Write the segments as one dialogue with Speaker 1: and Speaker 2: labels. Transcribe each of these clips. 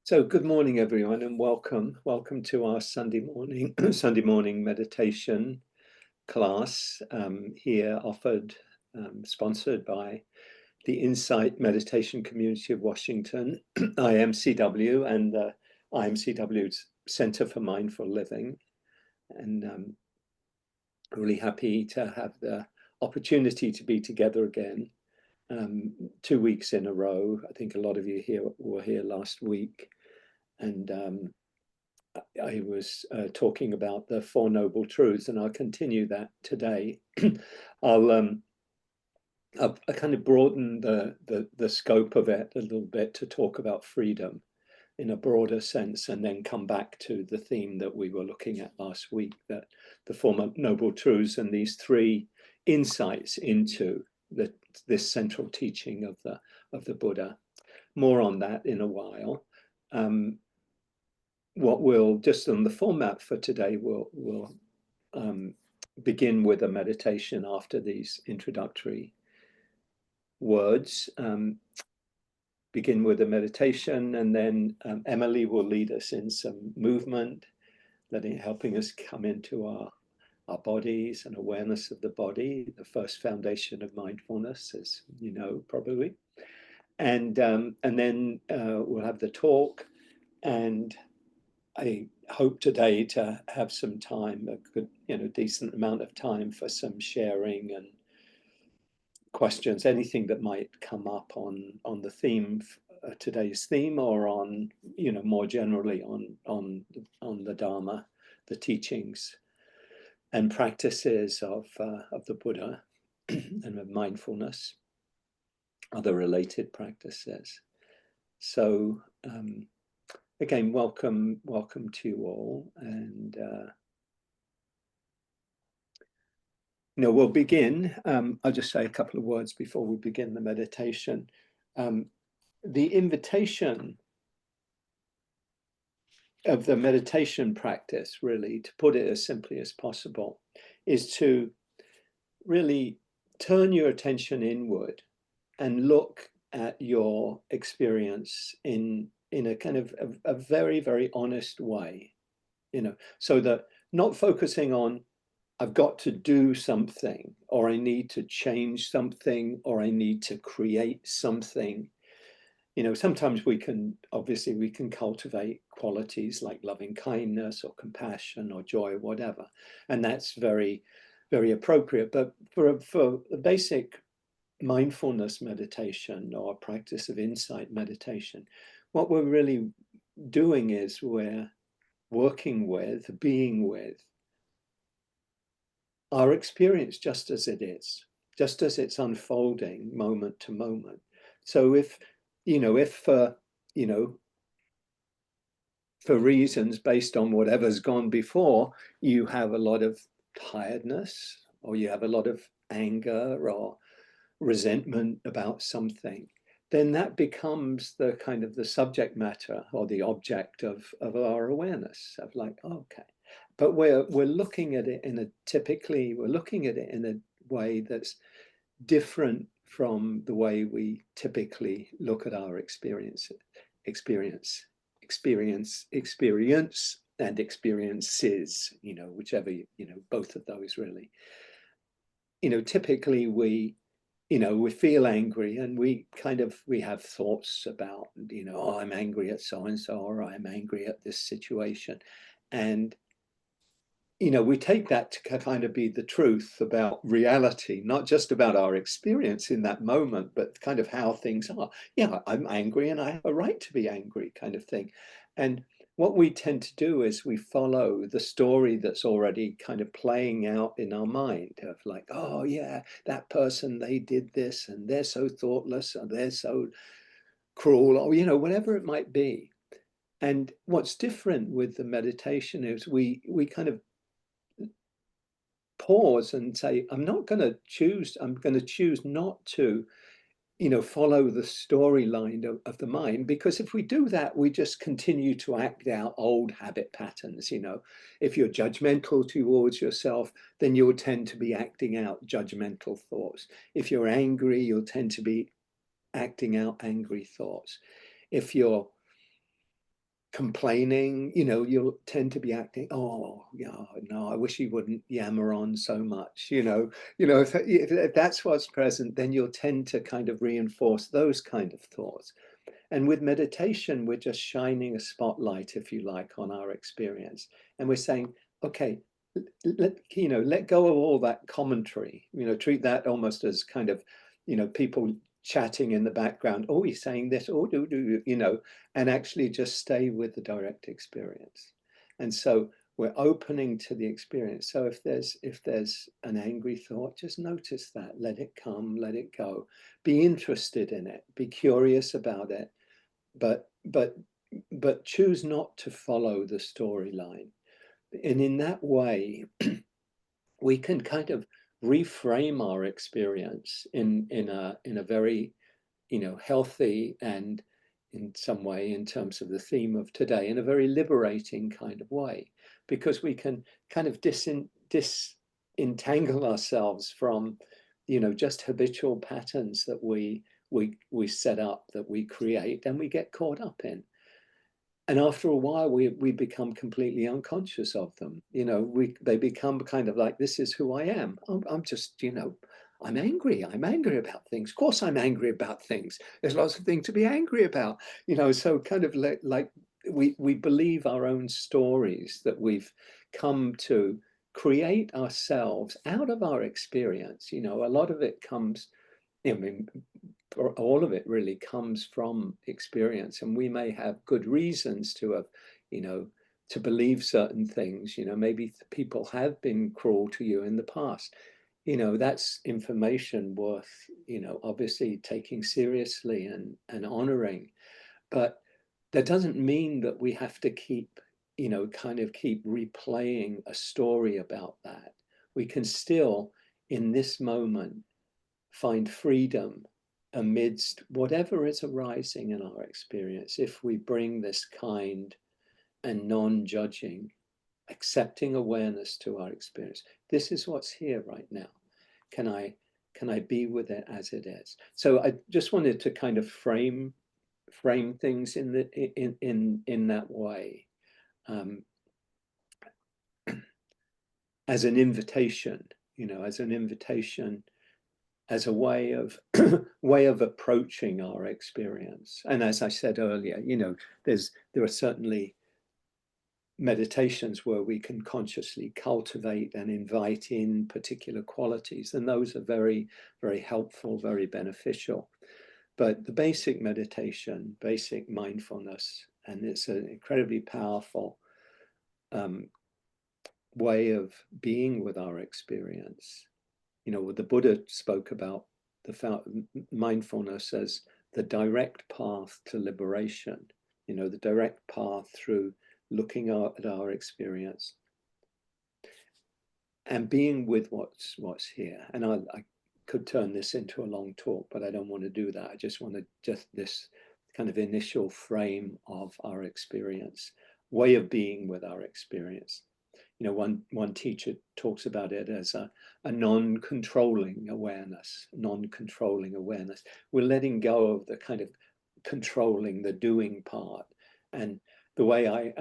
Speaker 1: So good morning, everyone, and welcome. Welcome to our Sunday morning Sunday morning meditation class here offered, sponsored by the Insight Meditation Community of Washington, IMCW, and the IMCW's Center for Mindful Living. And really happy to have the opportunity to be together again 2 weeks in a row. I think a lot of you here were here last week. And I was talking about the Four Noble Truths, and I'll continue that today. I'll kind of broaden the scope of it a little bit to talk about freedom in a broader sense, and then come back to the theme that we were looking at last week, that the Four Noble Truths and these three insights into this central teaching of the Buddha. More on that in a while. What we'll, just on the format for today, we'll begin with a meditation after these introductory words. Begin with a meditation, and then Emily will lead us in some movement, helping us come into our bodies and awareness of the body, the first foundation of mindfulness, as you know, probably. And then we'll have the talk, and I hope today to have some time, a good, decent amount of time for some sharing and questions, anything that might come up on the theme, today's theme, or on, more generally on the Dharma, the teachings and practices of the Buddha and of mindfulness, other related practices. So again, welcome to you all, and we'll begin. I'll just say a couple of words before we begin the meditation. The invitation of the meditation practice, really, to put it as simply as possible, is to really turn your attention inward and look at your experience in a kind of a very, very honest way, so that not focusing on, I've got to do something, or I need to change something, or I need to create something. Sometimes we can cultivate qualities like loving kindness or compassion or joy or whatever, and that's very, very appropriate. But for a basic mindfulness meditation or practice of insight meditation, what we're really doing is we're being with our experience just as it is, just as it's unfolding moment to moment. So if for reasons based on whatever's gone before, you have a lot of tiredness, or you have a lot of anger or resentment about something, then that becomes the kind of the subject matter or the object of our awareness, of like, okay. But we're looking at it in a way that's different from the way we typically look at our experience and experiences, whichever, both of those really. Typically we feel angry, and we have thoughts about, oh, I'm angry at so-and-so, or I'm angry at this situation. And we take that to kind of be the truth about reality, not just about our experience in that moment, but kind of how things are. Yeah, I'm angry and I have a right to be angry, kind of thing. And what we tend to do is we follow the story that's already kind of playing out in our mind, of like, oh yeah, that person, they did this, and they're so thoughtless, or they're so cruel, or whatever it might be. And what's different with the meditation is we kind of pause and say, I'm going to choose not to, follow the storyline of the mind, because if we do that, we just continue to act out old habit patterns. If you're judgmental towards yourself, then you'll tend to be acting out judgmental thoughts. If you're angry, you'll tend to be acting out angry thoughts. If you're complaining, you'll tend to be acting, oh yeah, no, I wish he wouldn't yammer on so much, if that's what's present, then you'll tend to kind of reinforce those kind of thoughts. And with meditation, we're just shining a spotlight, if you like, on our experience, and we're saying, okay, let go of all that commentary, treat that almost as kind of, people chatting in the background. Oh, he's saying this. Oh, and actually just stay with the direct experience. And so we're opening to the experience. So if there's an angry thought, just notice that, let it come, let it go, be interested in it, be curious about it, but choose not to follow the storyline. And in that way, we can kind of reframe our experience in a very, healthy, and in some way, in terms of the theme of today, in a very liberating kind of way, because we can kind of disentangle ourselves from, just habitual patterns that we set up, that we create, and we get caught up in. And after a while, we become completely unconscious of them. They become kind of like, this is who I am. I'm just, I'm angry. I'm angry about things. Of course, I'm angry about things. There's lots of things to be angry about. So kind of like we believe our own stories that we've come to create ourselves out of our experience. A lot of it comes, I mean, all of it really comes from experience, and we may have good reasons to have, to believe certain things. Maybe people have been cruel to you in the past. That's information worth, obviously taking seriously and honoring. But that doesn't mean that we have to keep, kind of keep replaying a story about that. We can still, in this moment, find freedom amidst whatever is arising in our experience, if we bring this kind and non-judging, accepting awareness to our experience. This is what's here right now. Can I be with it as it is? So I just wanted to kind of frame things in that way, as an invitation, as a way of approaching our experience. And as I said earlier, there are certainly meditations where we can consciously cultivate and invite in particular qualities, and those are very, very helpful, very beneficial. But the basic meditation, basic mindfulness, and it's an incredibly powerful way of being with our experience. The Buddha spoke about the mindfulness as the direct path to liberation, the direct path through looking at our experience and being with what's here. And I could turn this into a long talk, but I don't want to do that. I just want to this kind of initial frame of our experience, way of being with our experience. One teacher talks about it as a non-controlling awareness, non-controlling awareness. We're letting go of the kind of controlling, the doing part. And the way a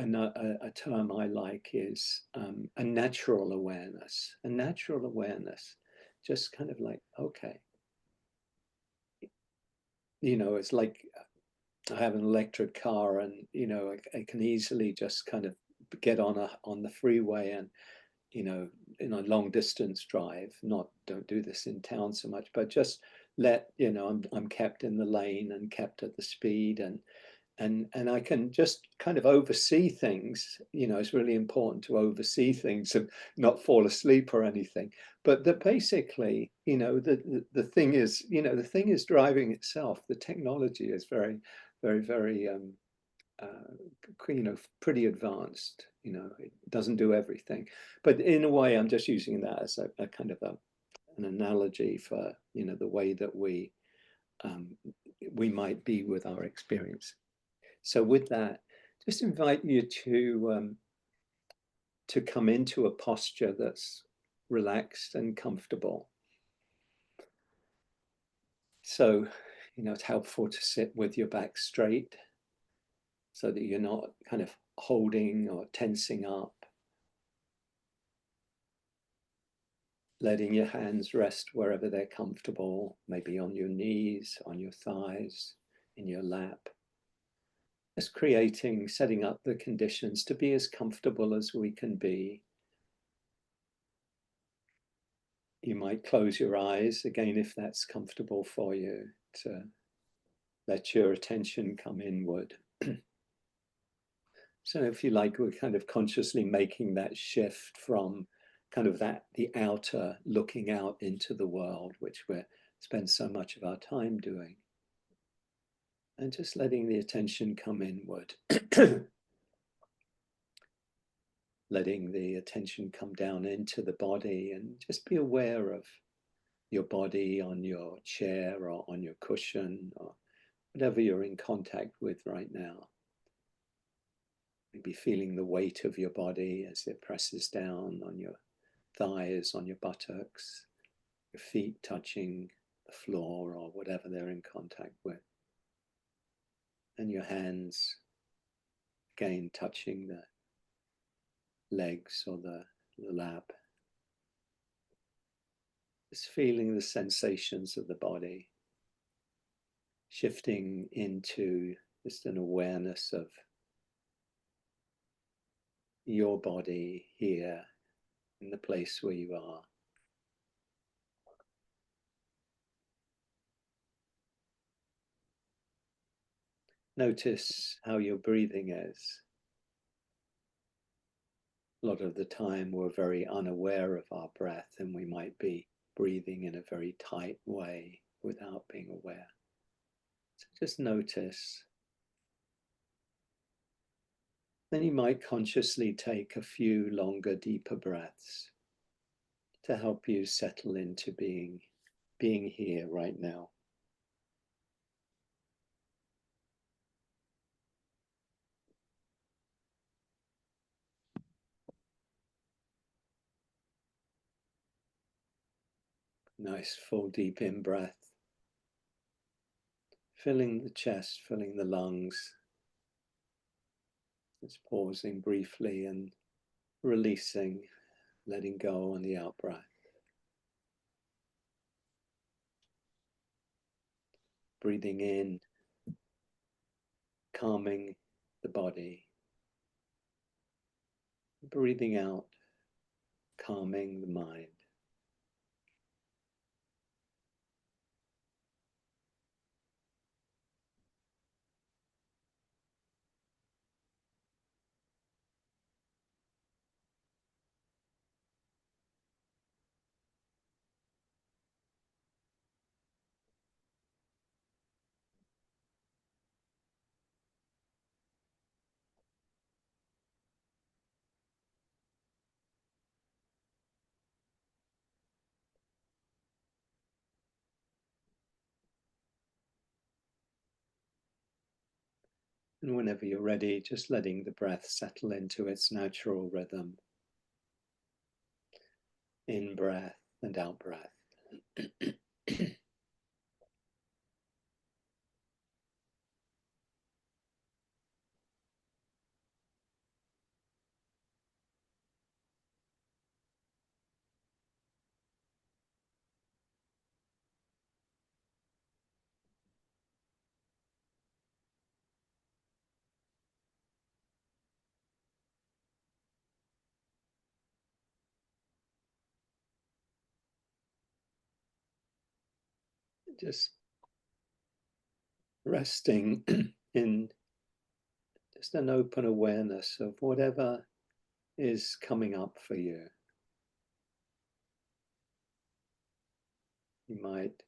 Speaker 1: term I like is a natural awareness. A natural awareness, just kind of like, okay. It's like I have an electric car, and I can easily just kind of get on the freeway and in a long distance drive. Don't do this in town so much, but just let I'm kept in the lane and kept at the speed, and I can just kind of oversee things. It's really important to oversee things and not fall asleep or anything. But that basically, the thing is, the thing is driving itself. The technology is very, very, very pretty advanced. It doesn't do everything, but in a way, I'm just using that as a kind of an analogy for the way that we might be with our experience. So with that, just invite you to come into a posture that's relaxed and comfortable. So it's helpful to sit with your back straight. so that you're not kind of holding or tensing up. Letting your hands rest wherever they're comfortable, maybe on your knees, on your thighs, in your lap. Just creating, setting up the conditions to be as comfortable as we can be. You might close your eyes, again, if that's comfortable for you, to let your attention come inward. So if you like, we're kind of consciously making that shift from kind of the outer, looking out into the world, which we spend so much of our time doing, and just letting the attention come inward. Letting the attention come down into the body, and just be aware of your body on your chair or on your cushion or whatever you're in contact with right now. Maybe feeling the weight of your body as it presses down on your thighs, on your buttocks, your feet touching the floor or whatever they're in contact with. And your hands, again, touching the legs or the lap. Just feeling the sensations of the body, shifting into just an awareness of your body here in the place where you are. Notice how your breathing is. A lot of the time we're very unaware of our breath, and we might be breathing in a very tight way without being aware. So just notice. Then you might consciously take a few longer, deeper breaths to help you settle into being here right now. Nice full deep in breath, filling the chest, filling the lungs. Just pausing briefly and releasing, letting go on the out breath. Breathing in, calming the body. Breathing out, calming the mind. And whenever you're ready, just letting the breath settle into its natural rhythm. In breath and out breath. Just resting in just an open awareness of whatever is coming up for you. You might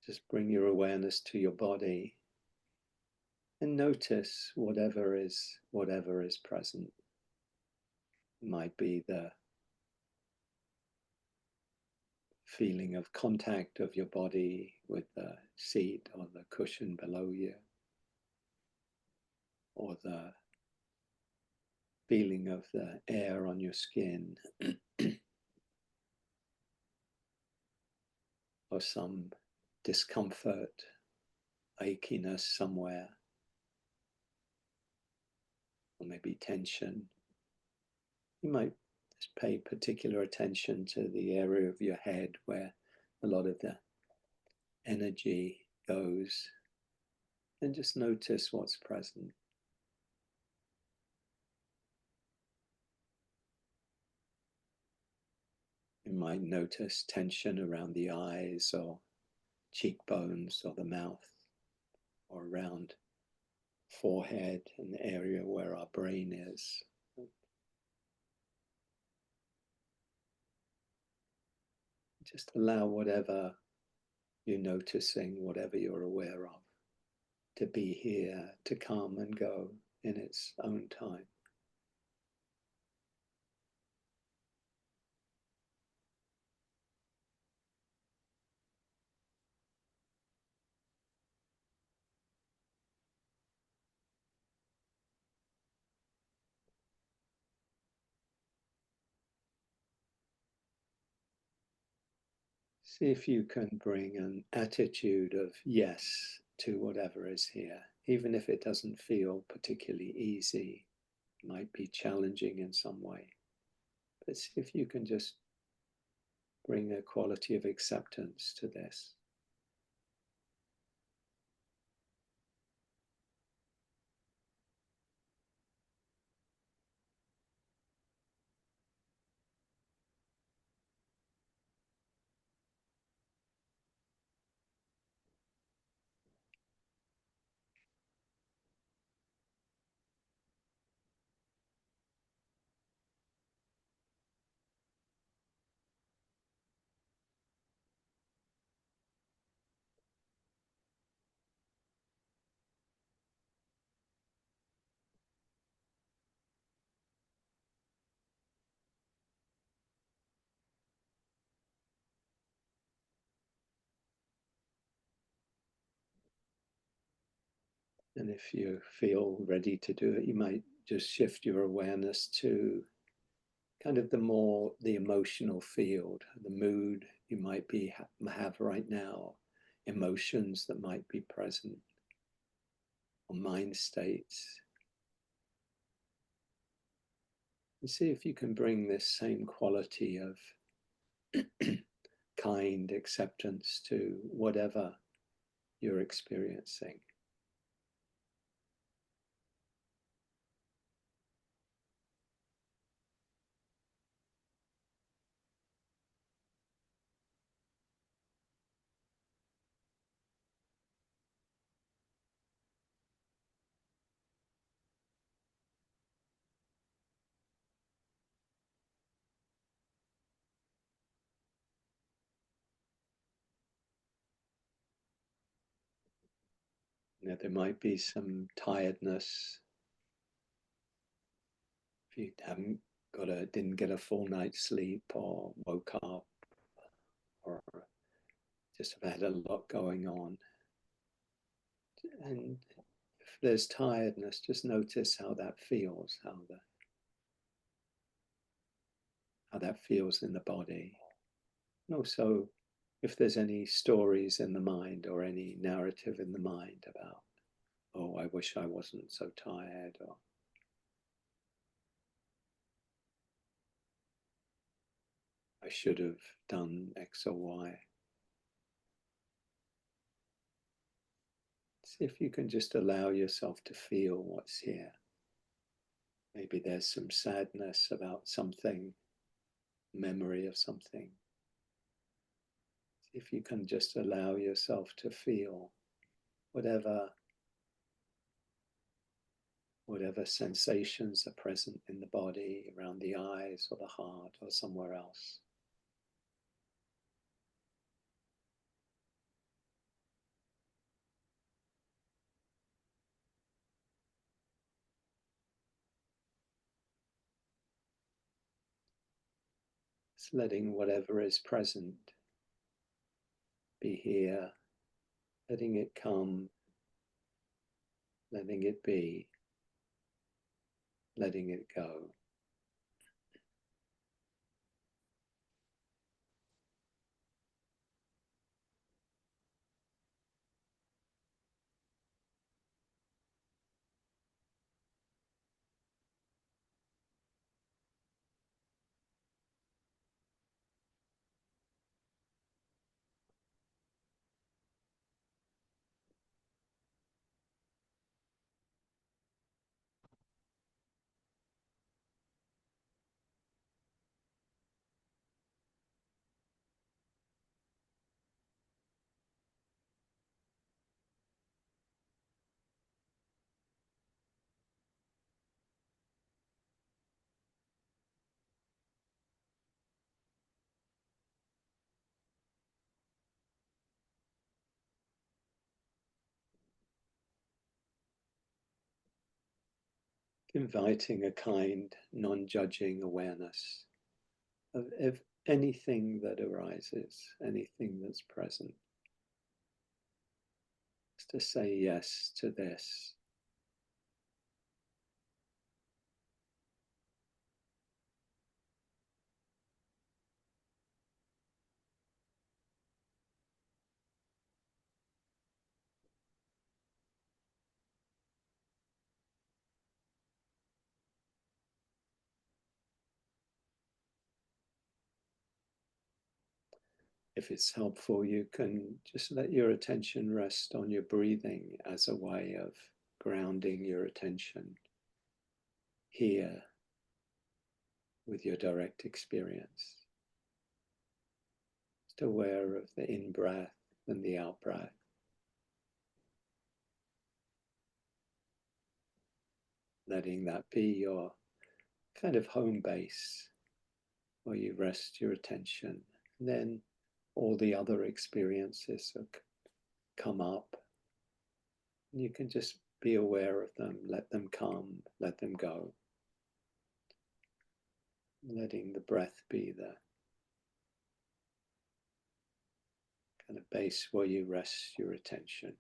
Speaker 1: just bring your awareness to your body and notice whatever is present. It might be the feeling of contact of your body with the seat or the cushion below you, or the feeling of the air on your skin, or some discomfort, achiness somewhere. maybe tension. You might just pay particular attention to the area of your head where a lot of the energy goes, and just notice what's present. You might notice tension around the eyes or cheekbones or the mouth, or around forehead and the area where our brain is. Just allow whatever you're noticing, whatever you're aware of, to be here, to come and go in its own time. See if you can bring an attitude of yes to whatever is here, even if it doesn't feel particularly easy, might be challenging in some way. But see if you can just bring a quality of acceptance to this. And if you feel ready to do it, you might just shift your awareness to kind of the emotional field, the mood you might have right now, emotions that might be present, or mind states. And see if you can bring this same quality of kind acceptance to whatever you're experiencing. You know, there might be some tiredness if you didn't get a full night's sleep, or woke up, or just have had a lot going on. And if there's tiredness, just notice how that feels, how that feels in the body. And also, if there's any stories in the mind or any narrative in the mind about, oh, I wish I wasn't so tired, or I should have done X or Y. See if you can just allow yourself to feel what's here. Maybe there's some sadness about something, memory of something. See if you can just allow yourself to feel whatever sensations are present in the body, around the eyes or the heart or somewhere else. Just letting whatever is present be here, letting it come, letting it be, letting it go. inviting a kind, non-judging awareness of anything that arises, anything that's present. Just to say yes to this. If it's helpful, you can just let your attention rest on your breathing as a way of grounding your attention here with your direct experience. Just aware of the in-breath and the out-breath. Letting that be your kind of home base where you rest your attention. And then all the other experiences come up. And you can just be aware of them, let them come, let them go. Letting the breath be the kind of base where you rest your attention.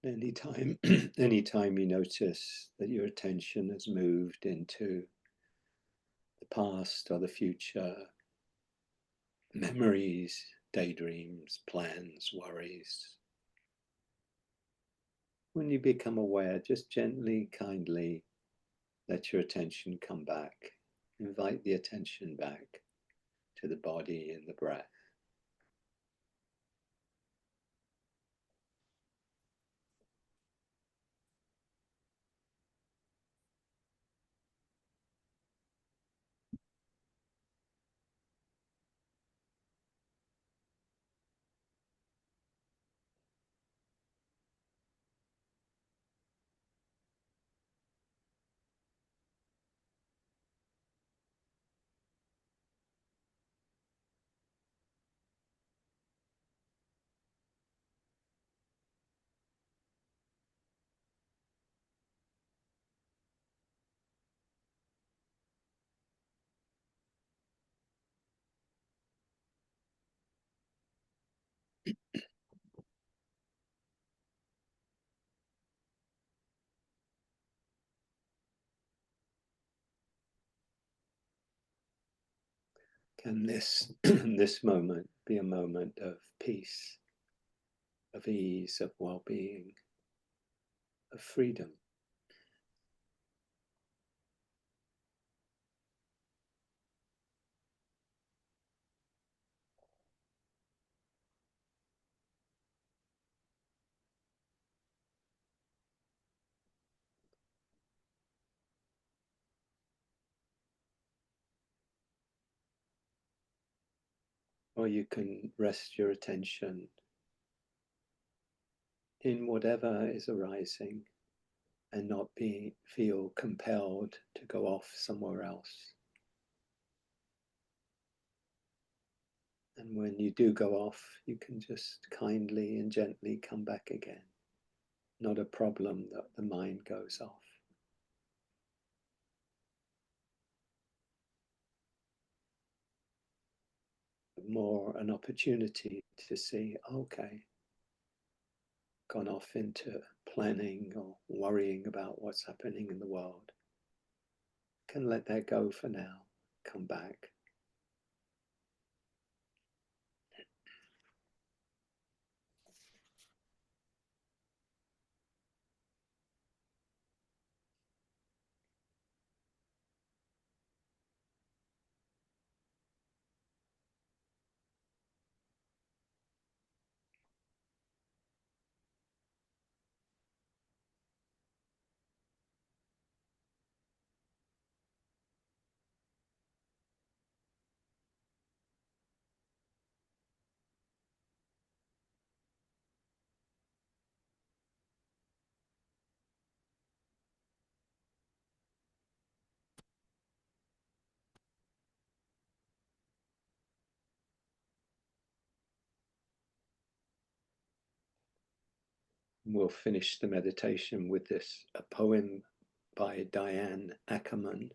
Speaker 1: Anytime, anytime you notice that your attention has moved into the past or the future, memories, daydreams, plans, worries, when you become aware, just gently, kindly let your attention come back. Invite the attention back to the body and the breath. Can this, this moment be a moment of peace, of ease, of well-being, of freedom? Or you can rest your attention in whatever is arising and not feel compelled to go off somewhere else. And when you do go off, you can just kindly and gently come back again. Not a problem that the mind goes off. more an opportunity to see, okay, gone off into planning or worrying about what's happening in the world. Can let that go for now, come back. We'll finish the meditation with a poem by Diane Ackerman,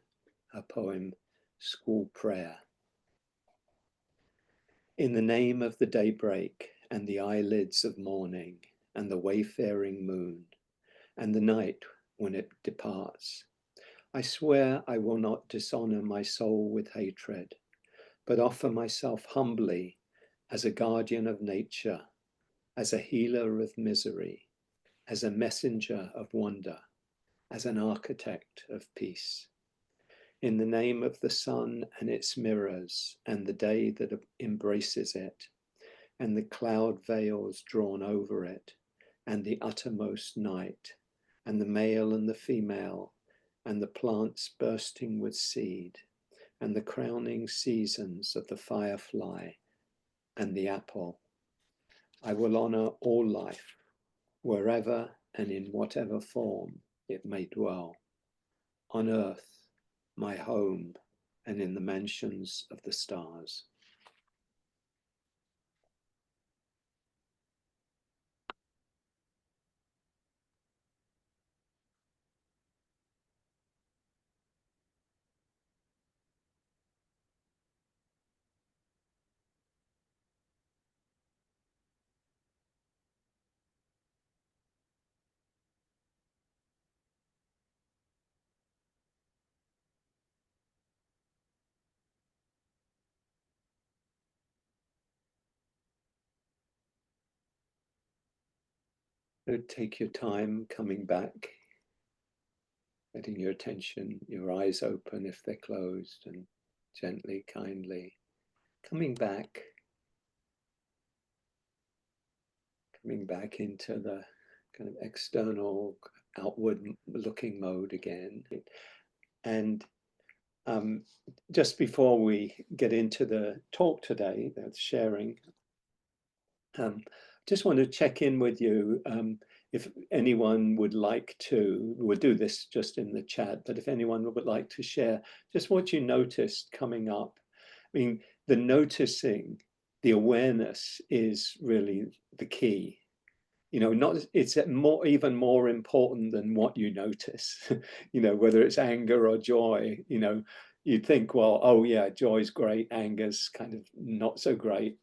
Speaker 1: a poem, School Prayer. In the name of the daybreak and the eyelids of morning and the wayfaring moon and the night when it departs, I swear I will not dishonor my soul with hatred, but offer myself humbly as a guardian of nature, as a healer of misery, as a messenger of wonder, as an architect of peace. In the name of the sun and its mirrors, and the day that embraces it, and the cloud veils drawn over it, and the uttermost night, and the male and the female, and the plants bursting with seed, and the crowning seasons of the firefly and the apple. I will honor all life, wherever and in whatever form it may dwell, on earth, my home, and in the mansions of the stars. So take your time coming back, letting your attention, your eyes open if they're closed, and gently, kindly coming back into the kind of external, outward looking mode again. And just before we get into the talk today, that's sharing, just want to check in with you. If anyone would like to, we'll do this just in the chat, but if anyone would like to share just what you noticed coming up. I mean, the noticing, the awareness is really the key. You know, not it's more, even more important than what you notice. You know, whether it's anger or joy. You know, you'd think, well, oh yeah, joy's great, anger's kind of not so great.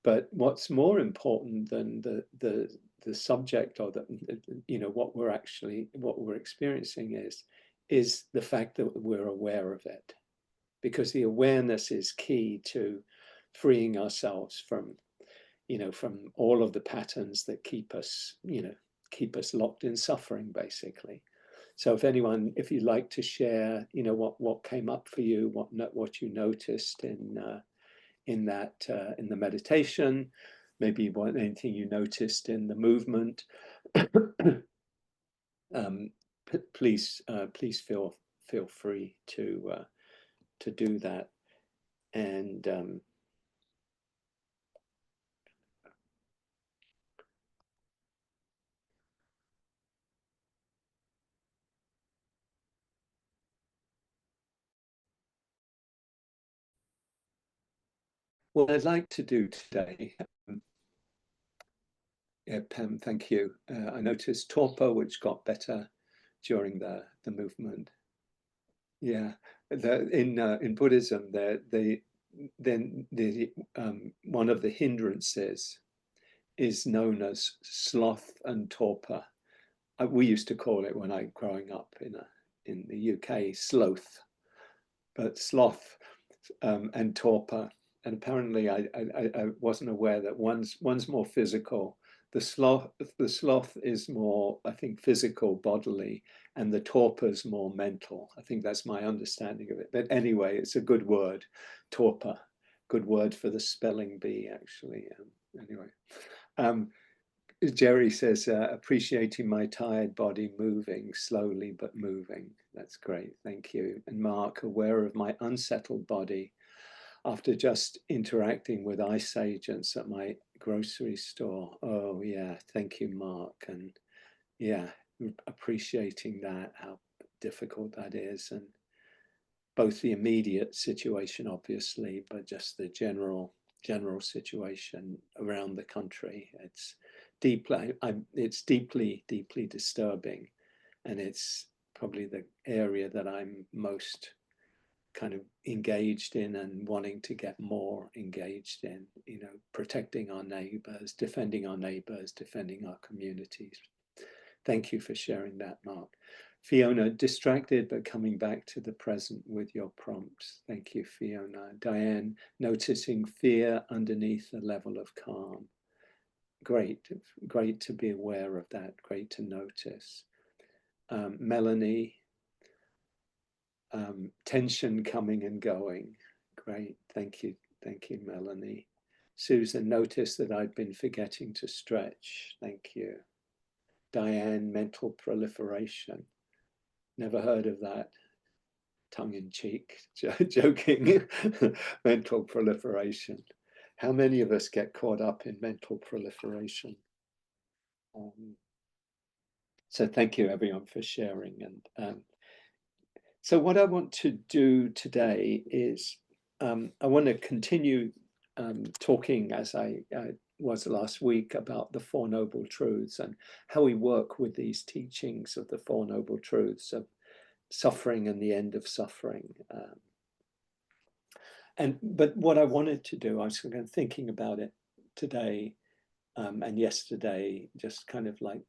Speaker 1: But what's more important than the subject, or the, you know, what we're experiencing is the fact that we're aware of it, because the awareness is key to freeing ourselves from, you know, from all of the patterns that keep us, you know, keep us locked in suffering, basically. So if you'd like to share, you know, what came up for you, what you noticed in the meditation, maybe anything you noticed in the movement, please feel free to do that. And what I'd like to do today, yeah, Pam, thank you. I noticed torpor, which got better during the movement. Yeah, in Buddhism, then the one of the hindrances is known as sloth and torpor. We used to call it, when I growing up in the UK, sloth, but sloth and torpor. And apparently I wasn't aware that one's more physical. The sloth is more, I think, physical, bodily, and the torpor's more mental. I think that's my understanding of it. But anyway, it's a good word, torpor. Good word for the spelling bee, actually. Anyway. Jerry says, appreciating my tired body moving, slowly but moving. That's great, thank you. And Mark, aware of my unsettled body after just interacting with ice agents at my grocery store. Oh yeah, thank you, Mark. And yeah, appreciating that, how difficult that is. And both the immediate situation, obviously, but just the general situation around the country. It's deeply disturbing, and it's probably the area that I'm most kind of engaged in and wanting to get more engaged in, you know, protecting our neighbors, defending our communities. Thank you for sharing that, Mark. Fiona, distracted but coming back to the present with your prompts. Thank you, Fiona. Diane, noticing fear underneath a level of calm. Great to be aware of that, great to notice. Melanie, tension coming and going. Great, thank you, Melanie. Susan, noticed that I'd been forgetting to stretch. Thank you. Diane, mental proliferation. Never heard of that. Tongue in cheek, joking. Mental proliferation. How many of us get caught up in mental proliferation? So thank you everyone for sharing. And so what I want to do today is I want to continue talking, as I was last week, about the Four Noble Truths and how we work with these teachings of the Four Noble Truths of suffering and the end of suffering. But what I wanted to do, I was kind of thinking about it today and yesterday, just kind of like,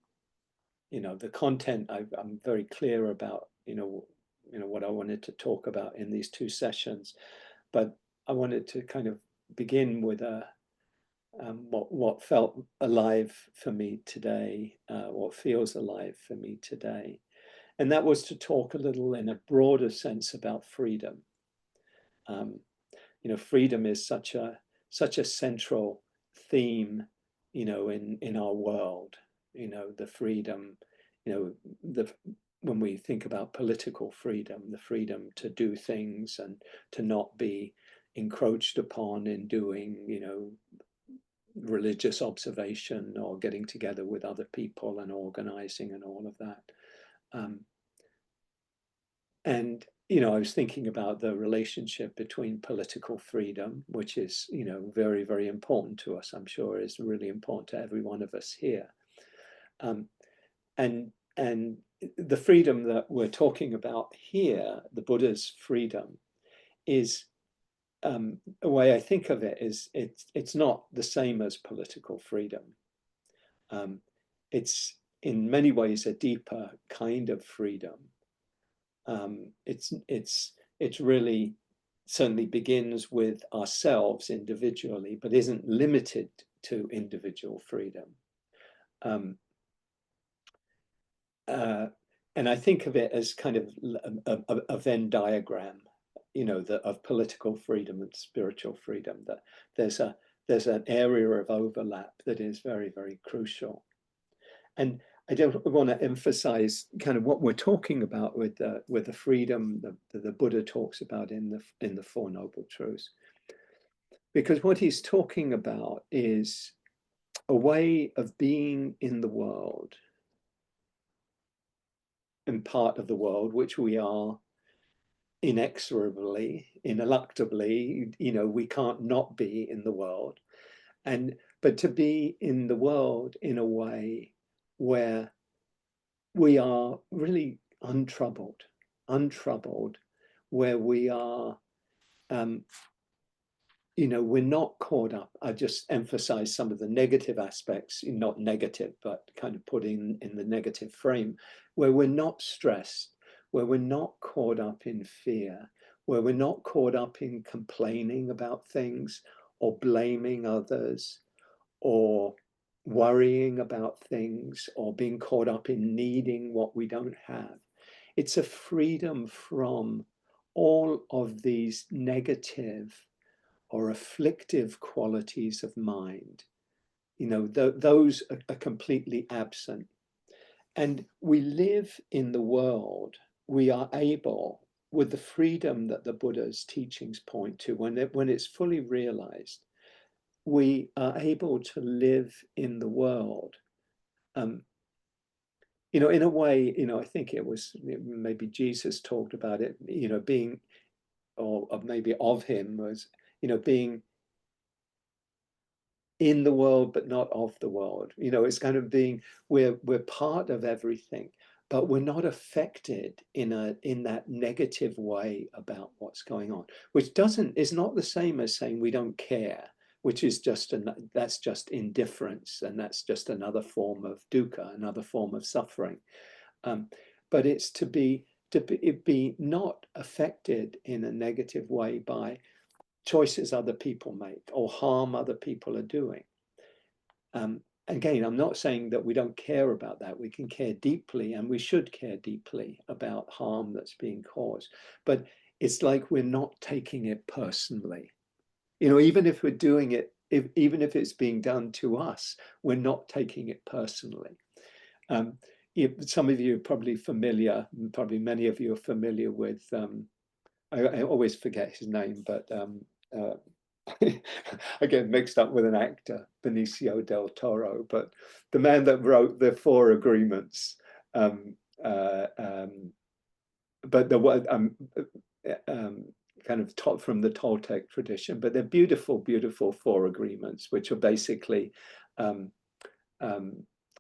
Speaker 1: you know, the content I'm very clear about, you know, what I wanted to talk about in these two sessions, but I wanted to kind of begin with what felt alive for me today, what feels alive for me today. And that was to talk a little in a broader sense about freedom. You know, freedom is such a central theme, you know, in our world. You know, the freedom, you know, when we think about political freedom, the freedom to do things and to not be encroached upon in doing, you know, religious observation or getting together with other people and organizing and all of that. And, you know, I was thinking about the relationship between political freedom, which is, you know, very, very important to us, I'm sure is really important to every one of us here. And the freedom that we're talking about here, the Buddha's freedom, is a way I think of it is it's not the same as political freedom. It's in many ways a deeper kind of freedom. It's really certainly begins with ourselves individually, but isn't limited to individual freedom. And I think of it as kind of a Venn diagram, you know, of political freedom and spiritual freedom, that there's an area of overlap that is very, very crucial. And I don't want to emphasize kind of what we're talking about with the freedom that the Buddha talks about in the Four Noble Truths, because what he's talking about is a way of being in the world and part of the world, which we are inexorably, ineluctably, you know, we can't not be in the world. But to be in the world in a way where we are really untroubled, where we are we're not caught up. I just emphasize some of the negative aspects, not negative, but kind of put in the negative frame, where we're not stressed, where we're not caught up in fear, where we're not caught up in complaining about things or blaming others or worrying about things or being caught up in needing what we don't have. It's a freedom from all of these negative or afflictive qualities of mind. Those are completely absent. And we live in the world, we are able, with the freedom that the Buddha's teachings point to, when it's fully realized, we are able to live in the world. In a way, I think it was maybe Jesus talked about it, being, or maybe of him was, being in the world but not of the world. It's kind of being, we're part of everything, but we're not affected in that negative way about what's going on, which is not the same as saying we don't care, which is that's just indifference, and that's just another form of dukkha, another form of suffering. But it's to be not affected in a negative way by choices other people make or harm other people are doing. Again, I'm not saying that we don't care about that. We can care deeply, and we should care deeply about harm that's being caused. But it's like we're not taking it personally. Even if we're doing it, even if it's being done to us, we're not taking it personally. Some of you are probably familiar, probably many of you are familiar with, I always forget his name, but I get mixed up with an actor, Benicio del Toro, but the man that wrote the Four Agreements, but kind of taught from the Toltec tradition, but they're beautiful, beautiful Four Agreements, which are basically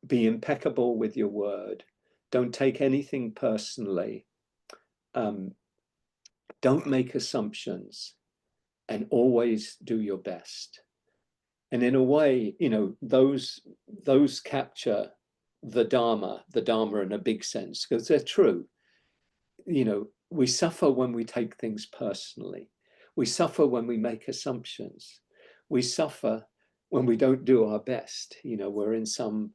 Speaker 1: be impeccable with your word, don't take anything personally, don't make assumptions, and always do your best. And in a way, those capture the Dharma in a big sense, because they're true. We suffer when we take things personally. We suffer when we make assumptions. We suffer when we don't do our best. We're in some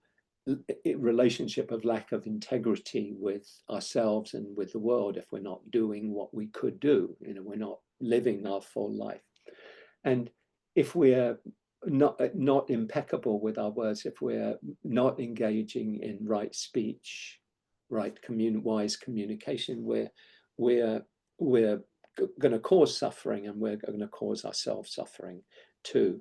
Speaker 1: relationship of lack of integrity with ourselves and with the world if we're not doing what we could do. We're not living our full life. And if we're not impeccable with our words, if we're not engaging in right speech, right wise communication, we're going to cause suffering, and we're going to cause ourselves suffering too.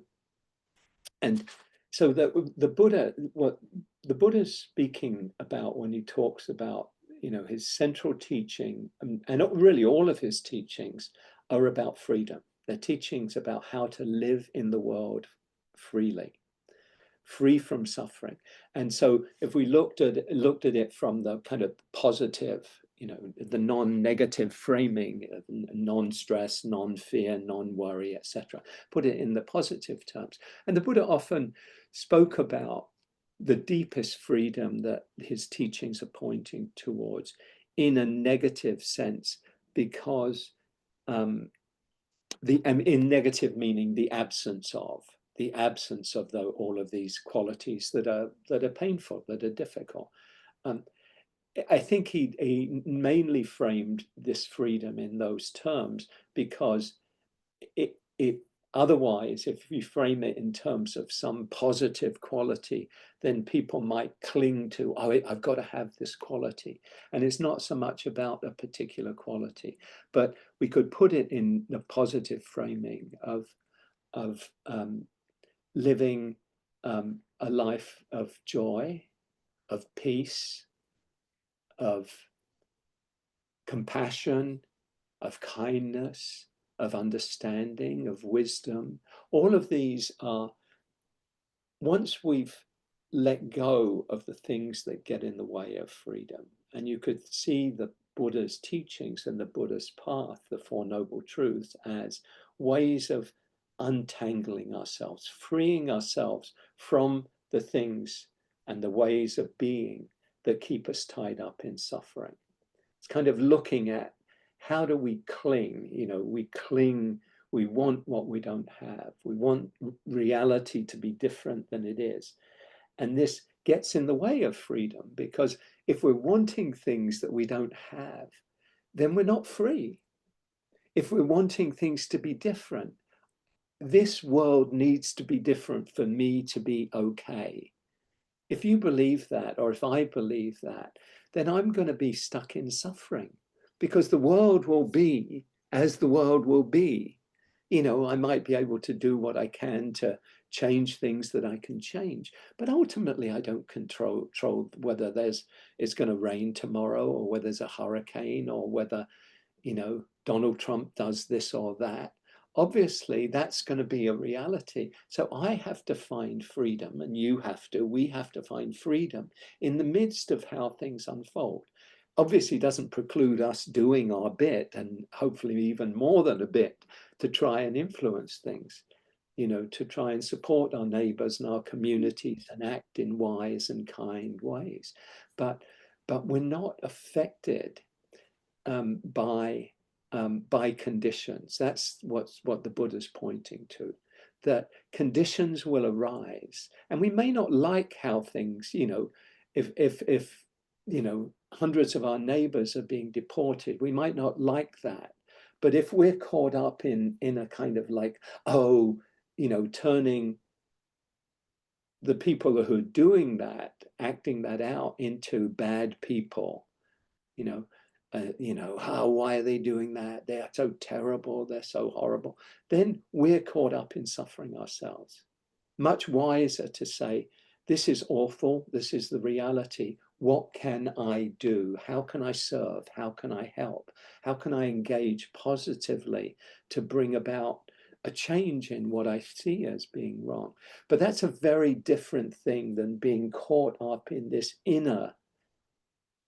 Speaker 1: And so the Buddha, what the Buddha is speaking about when he talks about, his central teaching, and really all of his teachings are about freedom. They're teachings about how to live in the world freely, free from suffering. And so if we looked at it from the kind of positive, the non-negative framing of non-stress, non-fear, non-worry, etc., put it in the positive terms. And the Buddha often spoke about the deepest freedom that his teachings are pointing towards in a negative sense, because in negative meaning the absence of all of these qualities that are painful, that are difficult. I think he mainly framed this freedom in those terms because it otherwise, if you frame it in terms of some positive quality, then people might cling to, I've got to have this quality. And it's not so much about a particular quality, but we could put it in the positive framing of living a life of joy, of peace, of compassion, of kindness, of understanding, of wisdom. All of these are, once we've let go of the things that get in the way of freedom, and you could see the Buddha's teachings and the Buddha's path, the Four Noble Truths, as ways of untangling ourselves, freeing ourselves from the things and the ways of being that keep us tied up in suffering. It's kind of looking at how do we cling? We cling, we want what we don't have. We want reality to be different than it is. And this gets in the way of freedom, because if we're wanting things that we don't have, then we're not free. If we're wanting things to be different, this world needs to be different for me to be okay. If you believe that, or if I believe that, then I'm going to be stuck in suffering, because the world will be as the world will be. I might be able to do what I can to change things that I can change, but ultimately I don't control whether it's going to rain tomorrow, or whether there's a hurricane, or whether Donald Trump does this or that. Obviously, that's going to be a reality. So I have to find freedom, and we have to find freedom in the midst of how things unfold. Obviously, doesn't preclude us doing our bit, and hopefully even more than a bit, to try and influence things, to try and support our neighbors and our communities and act in wise and kind ways. But we're not affected by conditions. That's what the Buddha's pointing to, that conditions will arise, and we may not like how things, if hundreds of our neighbors are being deported, we might not like that. But if we're caught up in a kind of like, turning the people who are doing that, acting that out, into bad people, why are they doing that? They're so terrible, they're so horrible. Then we're caught up in suffering ourselves. Much wiser to say, this is awful, this is the reality. What can I do? How can I serve? How can I help? How can I engage positively to bring about a change in what I see as being wrong? But that's a very different thing than being caught up in this inner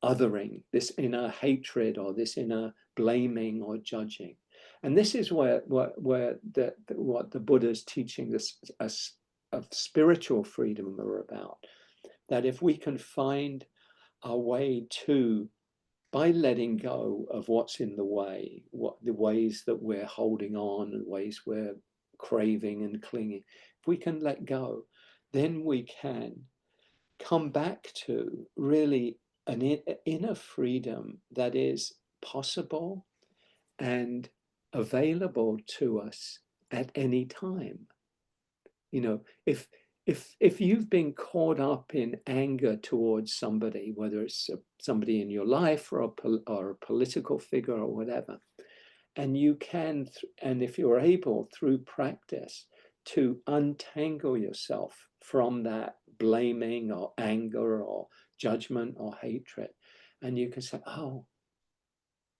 Speaker 1: othering, this inner hatred, or this inner blaming or judging. And this is where what the Buddha's teaching this of spiritual freedom are about. That if we can find our way to, by letting go of what's in the way, what the ways that we're holding on and ways we're craving and clinging, if we can let go, then we can come back to really an inner freedom that is possible and available to us at any time. If you've been caught up in anger towards somebody, whether it's somebody in your life or a political figure or whatever, and you can, and if you're able through practice to untangle yourself from that blaming or anger or judgment or hatred, and you can say, oh,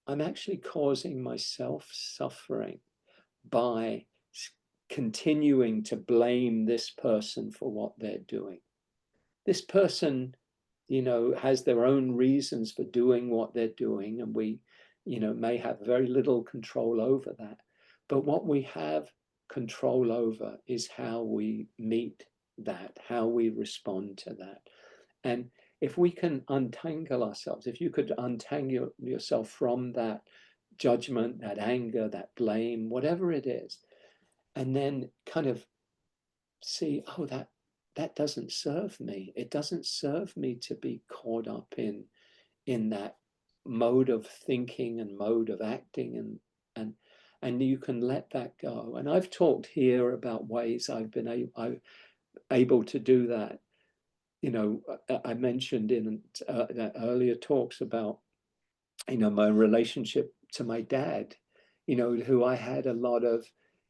Speaker 1: I'm actually causing myself suffering by continuing to blame this person for what they're doing. This person, has their own reasons for doing what they're doing, and we, may have very little control over that. But what we have control over is how we meet that, how we respond to that. And if we can untangle ourselves, if you could untangle yourself from that judgment, that anger, that blame, whatever it is, and then kind of see, oh, that doesn't serve me. It doesn't serve me to be caught up in that mode of thinking and mode of acting, and you can let that go. And I've talked here about ways I've been able to do that. I mentioned in earlier talks about, my relationship to my dad, who I had a lot of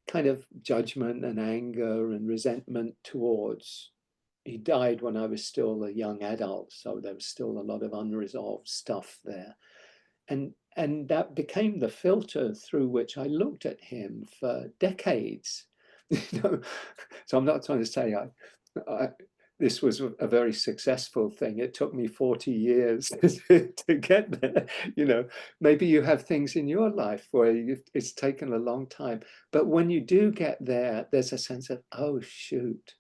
Speaker 1: kind of judgment and anger and resentment towards. He died when I was still a young adult, so there was still a lot of unresolved stuff there. And that became the filter through which I looked at him for decades. So I'm not trying to say this was a very successful thing. It took me 40 years to get there. You know, maybe you have things in your life where it's taken a long time, but when you do get there, there's a sense of, oh, shoot,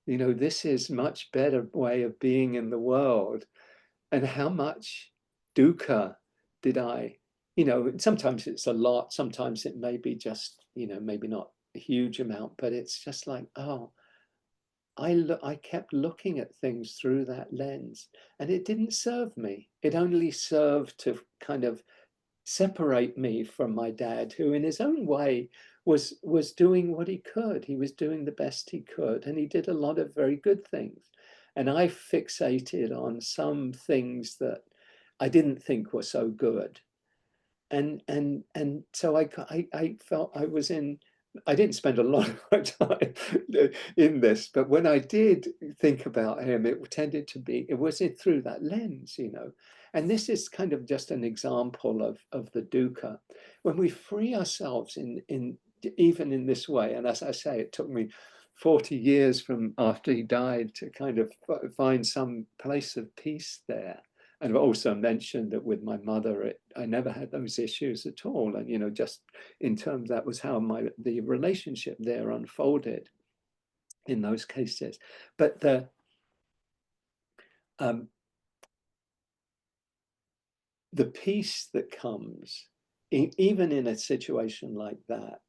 Speaker 1: you know, this is much better way of being in the world. And how much dukkha did I, you know, sometimes it's a lot, sometimes it may be just, you know, maybe not a huge amount, but it's just like, oh, I kept looking at things through that lens, and it didn't serve me. It only served to kind of separate me from my dad, who in his own way was doing what he could. He was doing the best he could, and he did a lot of very good things. And I fixated on some things that I didn't think were so good. And so I felt I was in, I didn't spend a lot of my time in this, but when I did think about him, it tended to be, it was through that lens, you know. And this is kind of just an example of the dukkha. When we free ourselves in even in this way, and as I say, it took me 40 years from after he died to kind of find some place of peace there. And I've also mentioned that with my mother, I never had those issues at all. And, you know, just in terms, that was how the relationship there unfolded in those cases. But the peace that comes, even in a situation like that,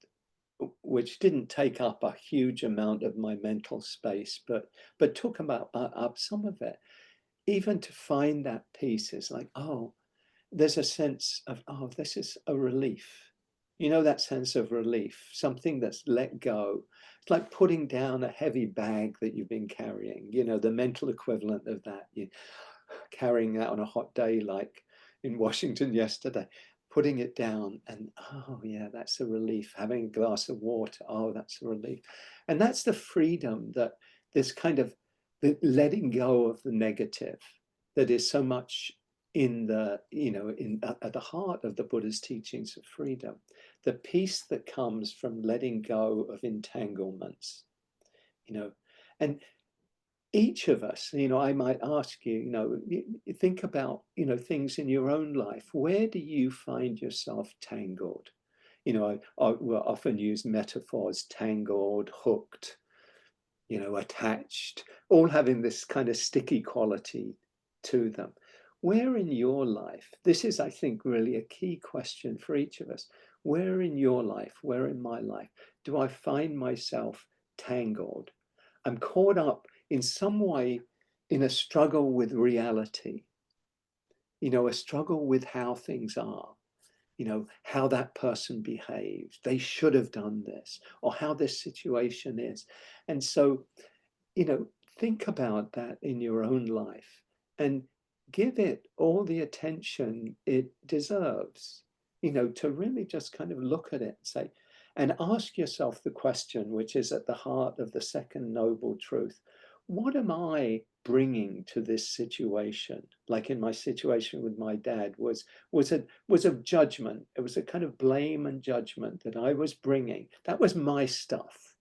Speaker 1: which didn't take up a huge amount of my mental space, but took up some of it, even to find that peace is like, oh, there's a sense of, oh, this is a relief. You know, that sense of relief, something that's let go. It's like putting down a heavy bag that you've been carrying, you know, the mental equivalent of that. You carrying that on a hot day, like in Washington yesterday, putting it down and, oh yeah, that's a relief. Having a glass of water, oh, that's a relief. And that's the freedom that this kind of the letting go of the negative that is so much in the, you know, at the heart of the Buddha's teachings of freedom, the peace that comes from letting go of entanglements, you know. And each of us, you know, I might ask you, you know, think about, you know, things in your own life. Where do you find yourself tangled? You know, I will often use metaphors: tangled, hooked, you know, attached, all having this kind of sticky quality to them. Where in your life, this is, I think, really a key question for each of us. Where in your life, where in my life, do I find myself tangled? I'm caught up in some way in a struggle with reality, you know, a struggle with how things are, you know, how that person behaves. They should have done this, or how this situation is. And so, you know, think about that in your own life and give it all the attention it deserves, you know, to really just kind of look at it and say, and ask yourself the question, which is at the heart of the second noble truth: what am I bringing to this situation? Like in my situation with my dad, was a judgment. It was a kind of blame and judgment that I was bringing. That was my stuff.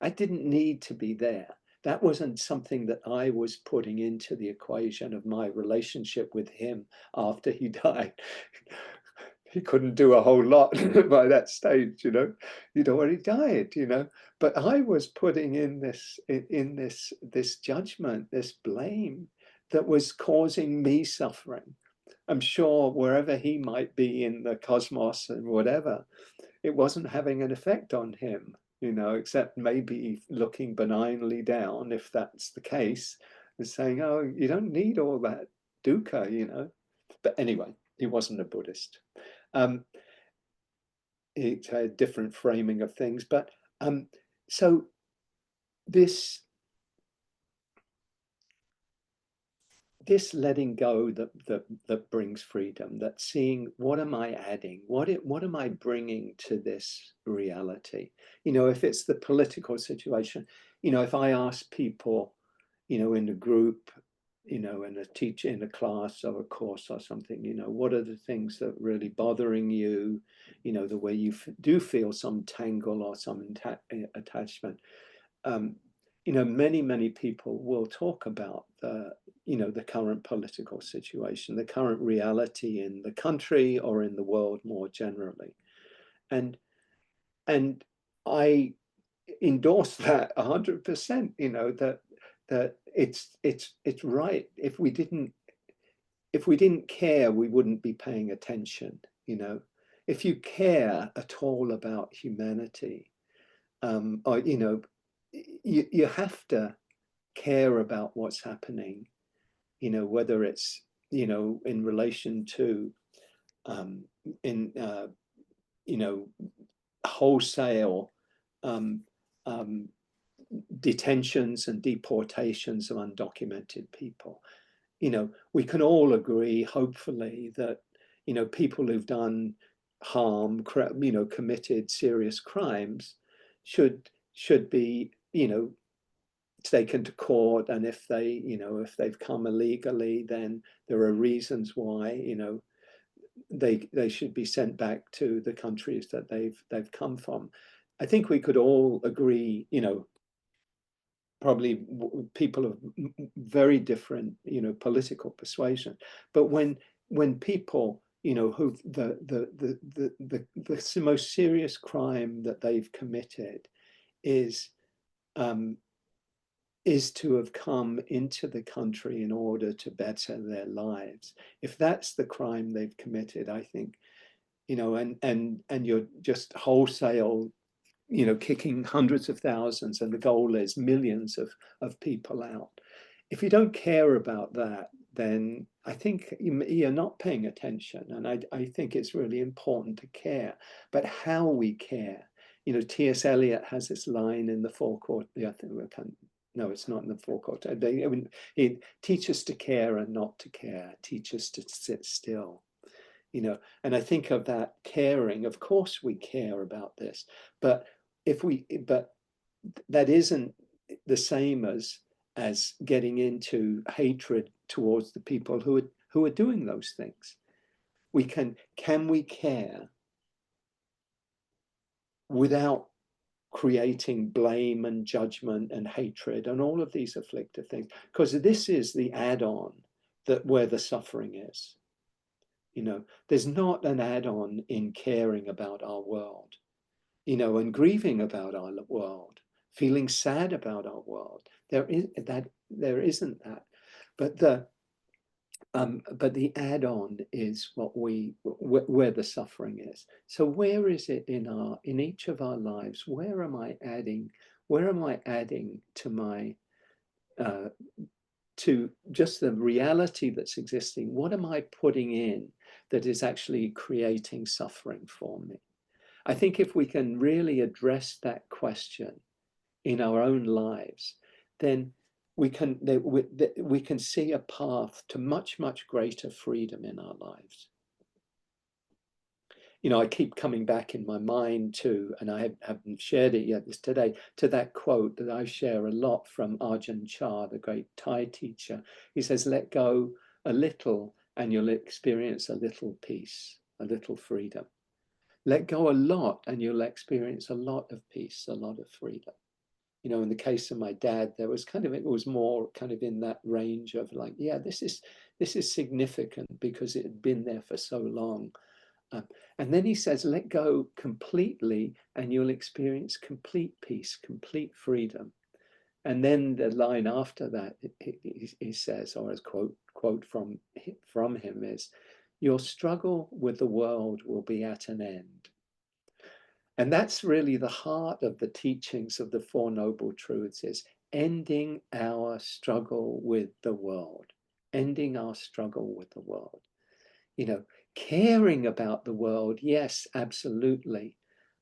Speaker 1: I didn't need to be there. That wasn't something that I was putting into the equation of my relationship with him after he died. He couldn't do a whole lot by that stage, you know. He'd already died, you know. But I was putting in this judgment, this blame that was causing me suffering. I'm sure wherever he might be in the cosmos and whatever, it wasn't having an effect on him, you know, except maybe looking benignly down, if that's the case, and saying, oh, you don't need all that dukkha, you know. But anyway, he wasn't a Buddhist. It had a different framing of things. But so this letting go that brings freedom, that seeing, what am I adding, what am I bringing to this reality? You know, if it's the political situation, you know, if I ask people, you know, in a group, you know, in a teacher, in a class or a course or something, you know, what are the things that are really bothering you, you know, the way you do feel some tangle or some attachment, many people will talk about the current political situation, the current reality in the country or in the world more generally. And I endorse that 100%, that it's right. If we didn't care, we wouldn't be paying attention. If you care at all about humanity, or you have to care about what's happening, whether it's in relation to in wholesale um, um, detentions and deportations of undocumented people. We can all agree, hopefully, that people who've done harm, committed serious crimes, should be taken to court, and if they've come illegally, then there are reasons why they should be sent back to the countries that they've come from. I think we could all agree, probably people of very different political persuasion, but when people who the most serious crime that they've committed is to have come into the country in order to better their lives. If that's the crime they've committed, I think, and you're just wholesale, kicking hundreds of thousands, and the goal is millions of people out. If you don't care about that, then I think you're not paying attention. And I think it's really important to care, but how we care. T.S. Eliot has this line in the forecourt. I think no, it's not in the forecourt. It teach us to care and not to care. Teach us to sit still. And I think of that caring. Of course, we care about this, but that isn't the same as getting into hatred towards the people who are doing those things. Can we care without creating blame and judgment and hatred and all of these afflictive things? Because this is the add-on where the suffering is. There's not an add-on in caring about our world, and grieving about our world, feeling sad about our world. There isn't that, but the add-on is where the suffering is. So where is it in each of our lives? Where am I adding to my to just the reality that's existing? What am I putting in that is actually creating suffering for me? I think if we can really address that question in our own lives, then we can see a path to much, much greater freedom in our lives. I keep coming back in my mind to, and I haven't shared it yet today, to that quote that I share a lot from Ajahn Chah, the great Thai teacher. He says, let go a little and you'll experience a little peace, a little freedom. Let go a lot and you'll experience a lot of peace, a lot of freedom. In the case of my dad, it was more kind of in that range of like, yeah, this is significant because it had been there for so long. And then he says, let go completely and you'll experience complete peace, complete freedom. And then the line after that, he says, or as quote from him is, your struggle with the world will be at an end. And that's really the heart of the teachings of the Four Noble Truths, is ending our struggle with the world, ending our struggle with the world. Caring about the world, yes, absolutely,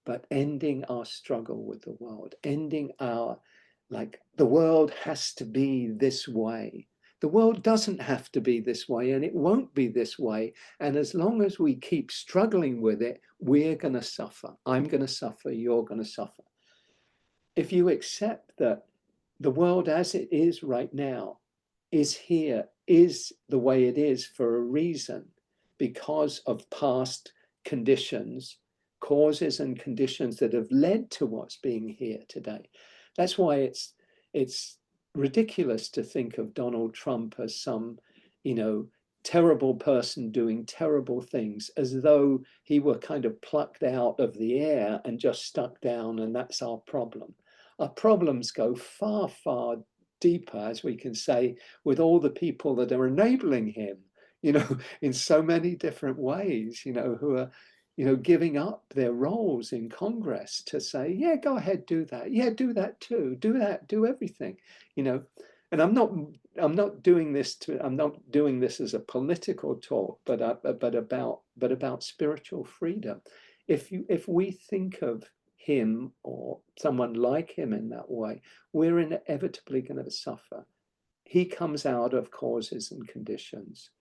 Speaker 1: but ending our struggle with the world, ending the world has to be this way. The world doesn't have to be this way, and it won't be this way. And as long as we keep struggling with it, we're going to suffer. I'm going to suffer. You're going to suffer. If you accept that the world as it is right now is here, is the way it is for a reason, because of past conditions, causes and conditions that have led to what's being here today. That's why it's ridiculous to think of Donald Trump as some, you know, terrible person doing terrible things, as though he were kind of plucked out of the air and just stuck down, and that's our problem. Our problems go far, far deeper, as we can say, with all the people that are enabling him, you know, in so many different ways, you know, who are, you know, giving up their roles in Congress to say, yeah, go ahead, do that. Yeah, do that too. Do that, do everything, you know. And I'm not doing this as a political talk, but about spiritual freedom. If we think of him or someone like him in that way, we're inevitably going to suffer. He comes out of causes and conditions.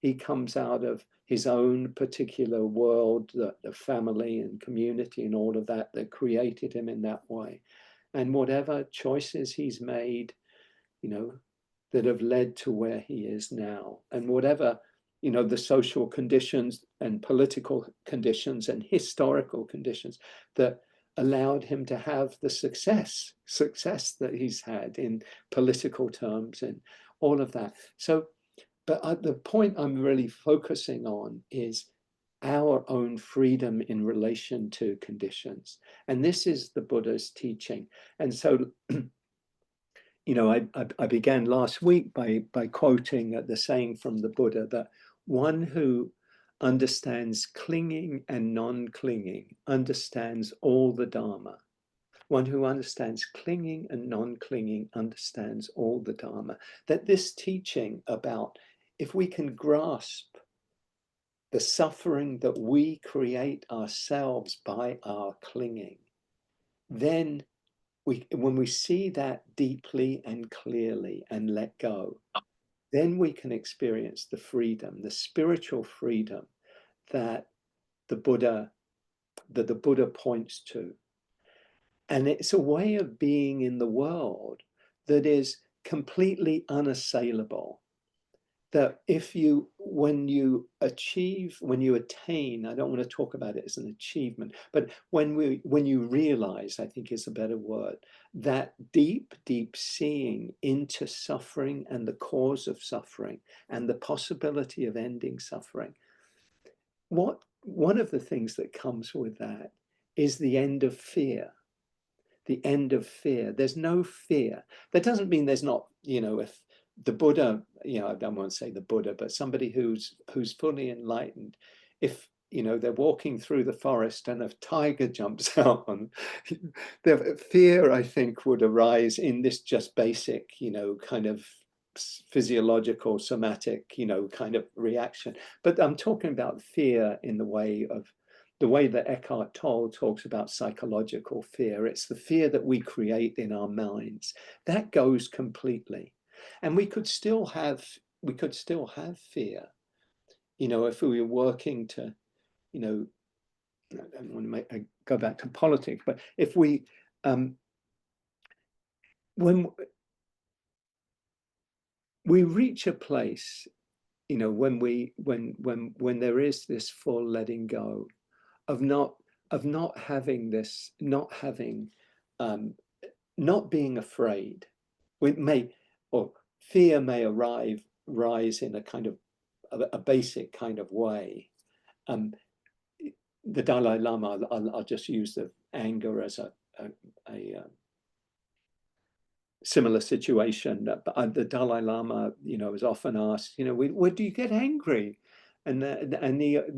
Speaker 1: He comes out of his own particular world, the family and community and all of that created him in that way. And whatever choices he's made, you know, that have led to where he is now, and whatever, you know, the social conditions and political conditions and historical conditions that allowed him to have the success that he's had in political terms and all of that. So, but the point I'm really focusing on is our own freedom in relation to conditions. And this is the Buddha's teaching. And so, you know, I began last week by quoting the saying from the Buddha that one who understands clinging and non-clinging understands all the Dharma. One who understands clinging and non-clinging understands all the Dharma. That this teaching about, if we can grasp the suffering that we create ourselves by our clinging, then when we see that deeply and clearly and let go, then we can experience the freedom, the spiritual freedom that the Buddha points to. And it's a way of being in the world that is completely unassailable. That when you attain, I don't want to talk about it as an achievement, but when you realize, I think is a better word, that deep, deep seeing into suffering and the cause of suffering and the possibility of ending suffering, one of the things that comes with that is the end of fear. The end of fear. There's no fear. That doesn't mean there's not, you know, if the Buddha, you know, I don't want to say the Buddha, but somebody who's fully enlightened, if, you know, they're walking through the forest and a tiger jumps out on, the fear, I think, would arise in this just basic, you know, kind of physiological, somatic, you know, kind of reaction. But I'm talking about fear in the way that Eckhart Tolle talks about psychological fear. It's the fear that we create in our minds. That goes completely. And we could still have fear, you know, if we were working to, you know, I don't want to go back to politics, but if we, when we reach a place, you know, when there is this full letting go of not having this, not being afraid. Or fear may rise in a kind of a basic kind of way. The Dalai Lama, I'll just use the anger as a similar situation. The Dalai Lama, you know, is often asked, you know, where do you get angry? And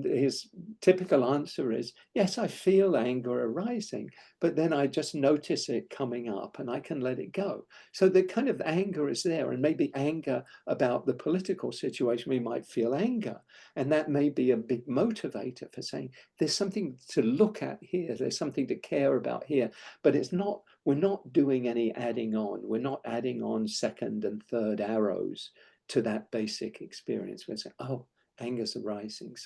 Speaker 1: his typical answer is, yes, I feel anger arising, but then I just notice it coming up and I can let it go. So the kind of anger is there, and maybe anger about the political situation, we might feel anger. And that may be a big motivator for saying, there's something to look at here, there's something to care about here, but we're not doing any adding on. We're not adding on second and third arrows to that basic experience. We're saying, oh, anger's arising.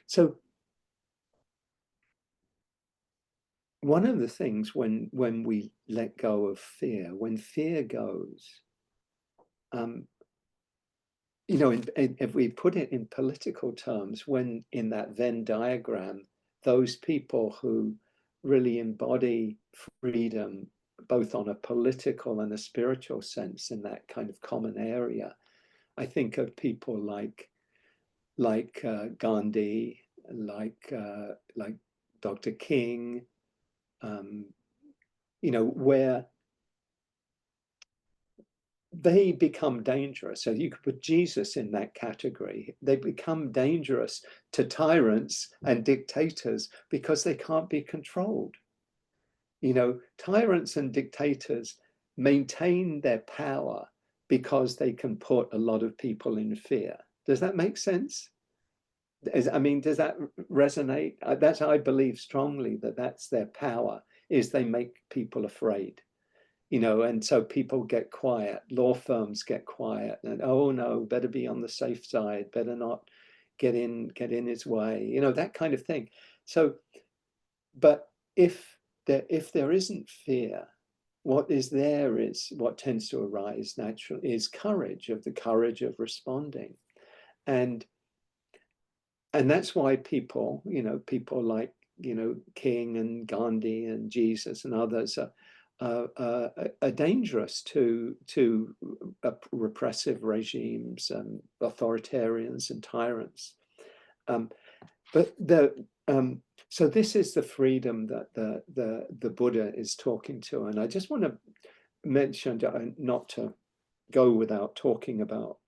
Speaker 1: So one of the things when we let go of fear, when fear goes, you know, if we put it in political terms, when in that Venn diagram, those people who really embody freedom both on a political and a spiritual sense in that kind of common area. I think of people like Gandhi, like Dr. King, where they become dangerous. So you could put Jesus in that category. They become dangerous to tyrants and dictators because they can't be controlled. Tyrants and dictators maintain their power because they can put a lot of people in fear. Does that make sense? Does that resonate? I believe strongly that that's their power, is they make people afraid. And so people get quiet, law firms get quiet, and oh no, better be on the safe side, better not get in his way, that kind of thing. So, but if there isn't fear, what is there is what tends to arise naturally is courage, the courage of responding. And that's why people like, King and Gandhi and Jesus and others are dangerous to repressive regimes and authoritarians and tyrants. So this is the freedom that the Buddha is talking to. And I just want to mention, not to go without talking about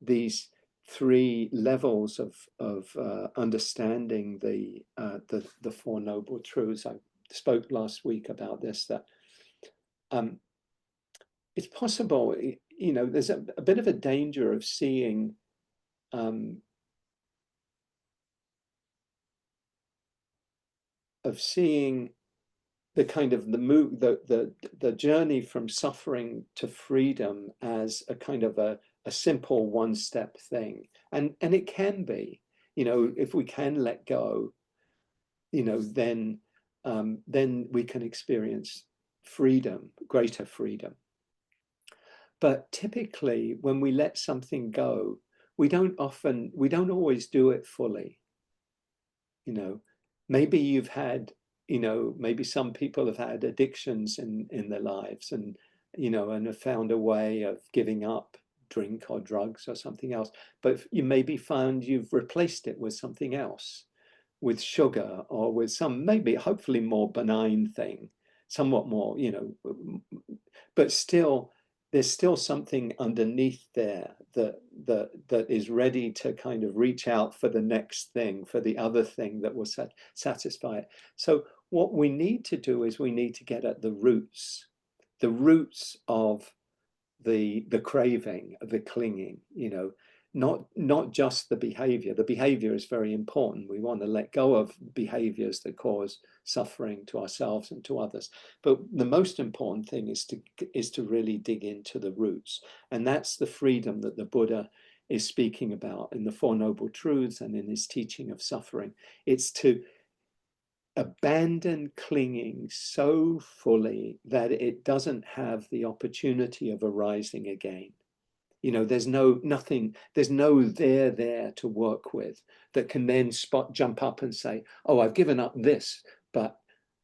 Speaker 1: these three levels of understanding the Four Noble Truths. I spoke last week about this, that it's possible, there's a bit of a danger of seeing the kind of the journey from suffering to freedom as a kind of a simple one-step thing, and it can be, if we can let go, then we can experience freedom, greater freedom. But typically, when we let something go, we don't always do it fully. Maybe you've had, maybe some people have had addictions in their lives, and and have found a way of giving up drink or drugs or something else, but you maybe found you've replaced it with something else, with sugar or with some maybe hopefully more benign thing, somewhat more, but still there's still something underneath there that is ready to kind of reach out for the next thing, for the other thing that will satisfy it. So what we need to do is we need to get at the roots of the craving, the clinging, not just the behavior. The behavior is very important. We want to let go of behaviors that cause suffering to ourselves and to others. But the most important thing is to really dig into the roots. And that's the freedom that the Buddha is speaking about in the Four Noble Truths and in his teaching of suffering. It's to abandon clinging so fully that it doesn't have the opportunity of arising again. There's no there to work with that can then jump up and say, oh, I've given up this, but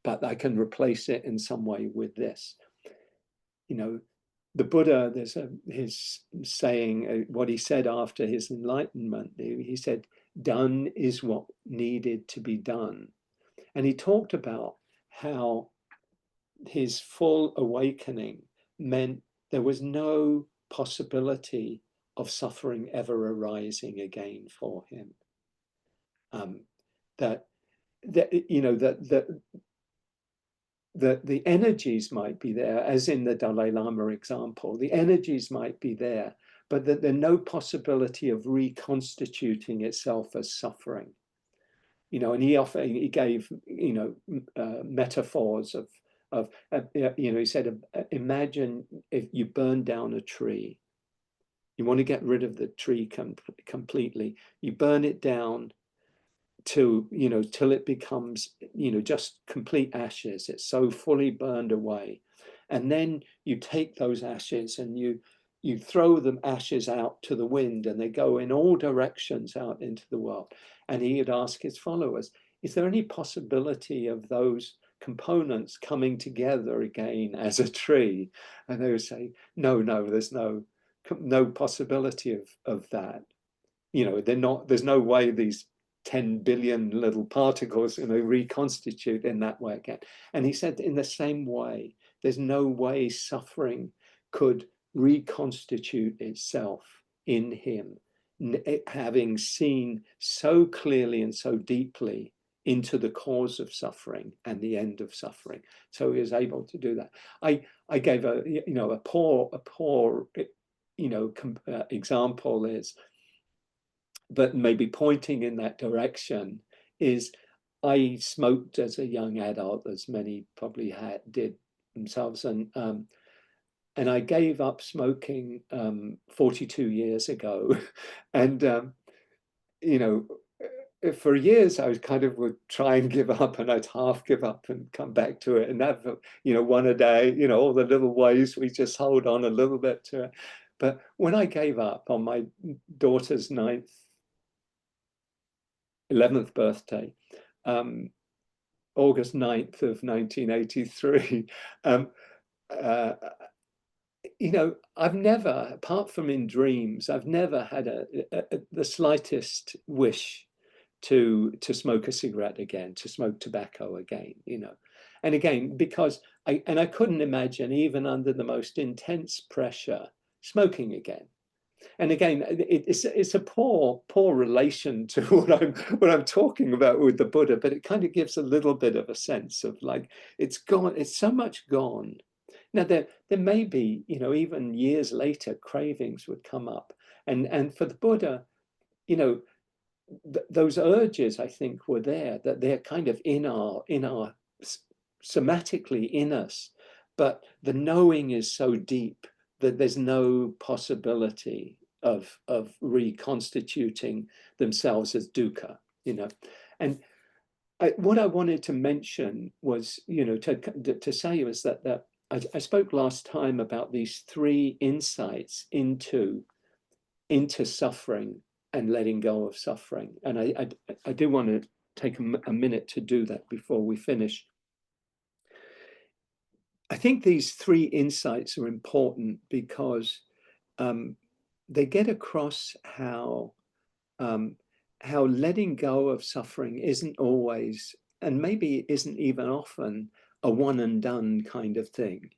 Speaker 1: I can replace it in some way with this. The Buddha, there's his saying, what he said after his enlightenment, he said, done is what needed to be done. And he talked about how his full awakening meant there was no possibility of suffering ever arising again for him. The energies might be there, as in the Dalai Lama example, the energies might be there, but that there's no possibility of reconstituting itself as suffering. And he gave, metaphors of he said, imagine if you burn down a tree. You want to get rid of the tree completely. You burn it down till it becomes, just complete ashes. It's so fully burned away. And then you take those ashes and you throw them ashes out to the wind, and they go in all directions out into the world. And he had asked his followers, is there any possibility of those components coming together again as a tree. And they would say, no, there's no possibility of that. There's no way these 10 billion little particles reconstitute in that way again. And he said, in the same way, there's no way suffering could reconstitute itself in him, having seen so clearly and so deeply into the cause of suffering and the end of suffering. So he was able to do that. I gave a poor example is, but maybe pointing in that direction, is I smoked as a young adult, as many probably did themselves, and I gave up smoking 42 years ago, and for years I was would try and give up, and I'd half give up and come back to it, and that one a day, all the little ways we just hold on a little bit to it. But when I gave up on my daughter's 11th birthday, August 9th of 1983, I've never, apart from in dreams, I've never had the slightest wish to smoke a cigarette again, to smoke tobacco again, And again, because I couldn't imagine, even under the most intense pressure, smoking again. And again, it's a poor relation to what I'm talking about with the Buddha, but it kind of gives a little bit of a sense of like, it's gone, it's so much gone. Now there may be, even years later, cravings would come up, and for the Buddha, those urges, I think, were there, that they're kind of in our somatically in us, but the knowing is so deep that there's no possibility of reconstituting themselves as dukkha, And what I wanted to mention was, to say was that I spoke last time about these three insights into suffering and letting go of suffering, and I do want to take a minute to do that before we finish. I think these three insights are important because they get across how letting go of suffering isn't always, and maybe isn't even often, a one and done kind of thing,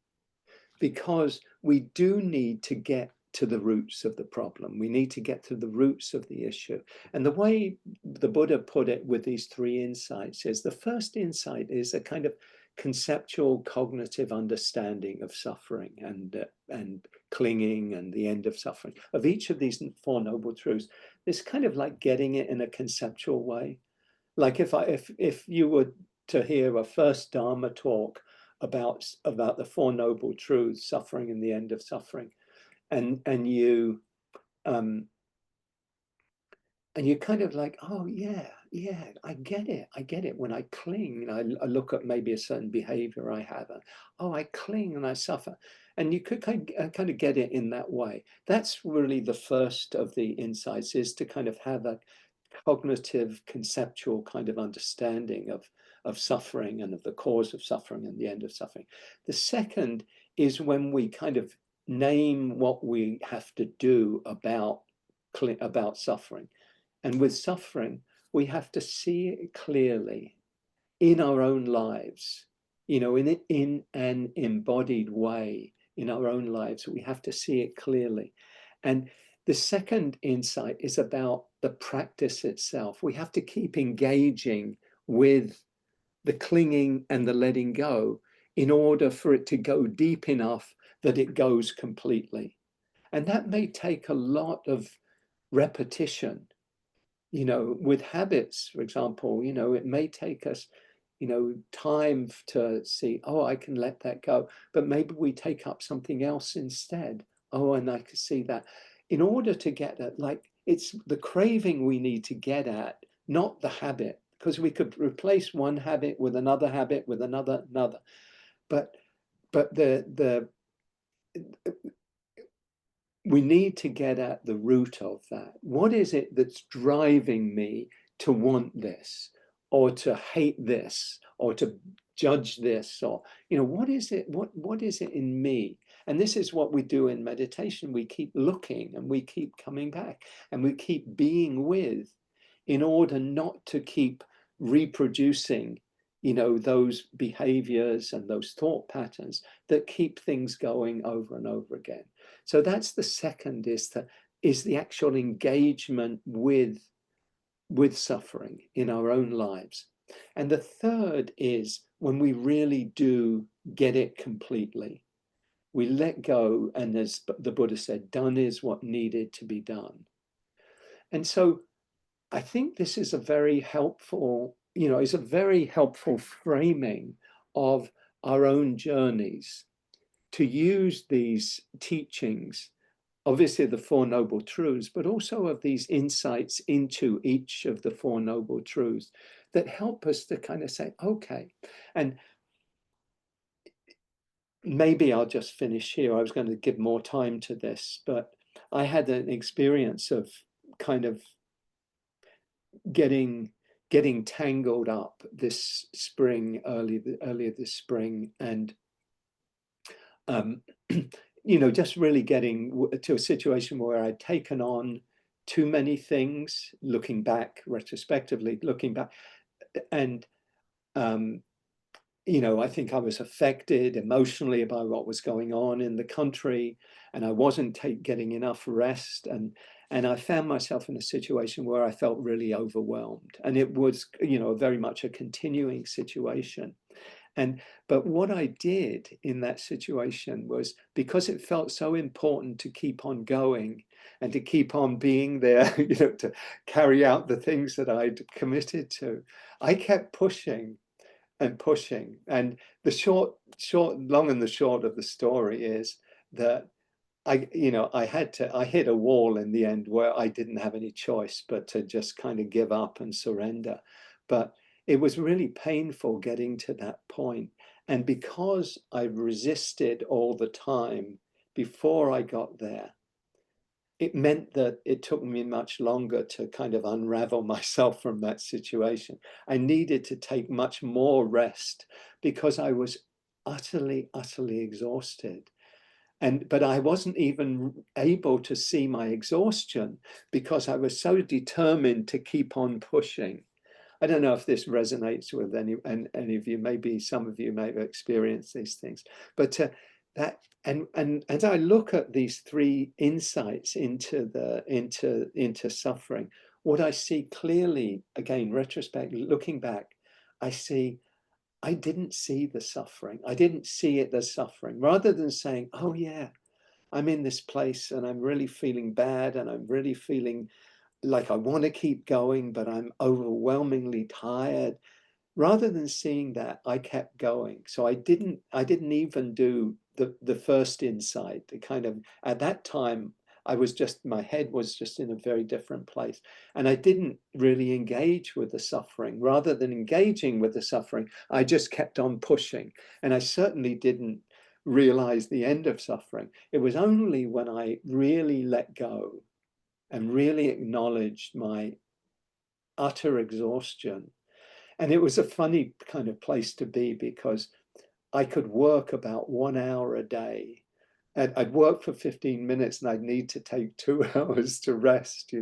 Speaker 1: because we do need to get to the roots of the problem. We need to get to the roots of the issue. And the way the Buddha put it with these three insights is, the first insight is a kind of conceptual cognitive understanding of suffering and clinging and the end of suffering, of each of these Four Noble Truths. It's kind of like getting it in a conceptual way. Like if you were to hear a first Dharma talk about the Four Noble Truths, suffering and the end of suffering, and you kind of like, oh yeah, I get it. When I cling, I look at maybe a certain behavior I have, and I cling and I suffer. And you could kind of get it in that way. That's really the first of the insights, is to kind of have a cognitive, conceptual kind of understanding of suffering and of the cause of suffering and the end of suffering. The second is when we kind of name what we have to do about suffering. And with suffering, we have to see it clearly in our own lives, in an embodied way in our own lives. We have to see it clearly. And the second insight is about the practice itself. We have to keep engaging with the clinging and the letting go in order for it to go deep enough that it goes completely. And that may take a lot of repetition. With habits, for example, it may take us, time to see, I can let that go, but maybe we take up something else instead. And I can see that. In order to get at, it's the craving we need to get at, not the habit, because we could replace one habit with another habit with another. But we need to get at the root of that. What is it that's driving me to want this, or to hate this, or to judge this, or, what is it? What is it in me? And this is what we do in meditation. We keep looking and we keep coming back and we keep being with, in order not to keep reproducing, those behaviors and those thought patterns that keep things going over and over again. So that's the second, is the actual engagement with suffering in our own lives. And the third is when we really do get it completely. We let go, and as the Buddha said, done is what needed to be done. And so I think this is a very helpful, is a very helpful framing of our own journeys, to use these teachings, obviously the Four Noble Truths, but also of these insights into each of the Four Noble Truths that help us to kind of say, okay, and maybe I'll just finish here. I was going to give more time to this, but I had an experience of kind of getting tangled up this spring, earlier this spring, and just really getting to a situation where I'd taken on too many things, looking back, retrospectively looking back, and I think I was affected emotionally by what was going on in the country, and I wasn't getting enough rest, and I found myself in a situation where I felt really overwhelmed, and it was very much a continuing situation. But what I did in that situation was, because it felt so important to keep on going and to keep on being there, to carry out the things that I'd committed to, I kept pushing and pushing. And the long and the short of the story is that I hit a wall in the end where I didn't have any choice but to just kind of give up and surrender. But it was really painful getting to that point. And because I resisted all the time before I got there, it meant that it took me much longer to kind of unravel myself from that situation. I needed to take much more rest because I was utterly, utterly exhausted. But I wasn't even able to see my exhaustion because I was so determined to keep on pushing. I don't know if this resonates with any of you. Maybe some of you may have experienced these things, but and as I look at these three insights into suffering, what I see clearly, again, looking back, I see I didn't see the suffering. I didn't see it as suffering. Rather than saying, oh yeah, I'm in this place and I'm really feeling bad and I'm really feeling like I want to keep going, but I'm overwhelmingly tired. Rather than seeing that, I kept going. So I didn't even do the first insight. The kind of, at that time, my head was just in a very different place. And I didn't really engage with the suffering. Rather than engaging with the suffering, I just kept on pushing. And I certainly didn't realize the end of suffering. It was only when I really let go and really acknowledged my utter exhaustion. And it was a funny kind of place to be, because I could work about 1 hour a day. And I'd work for 15 minutes and I'd need to take 2 hours to rest.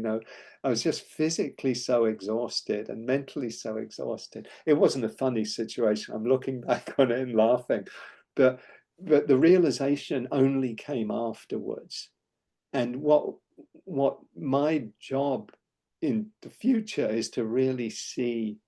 Speaker 1: I was just physically so exhausted and mentally so exhausted. It wasn't a funny situation. I'm looking back on it and laughing, but the realization only came afterwards. And what my job in the future is to really see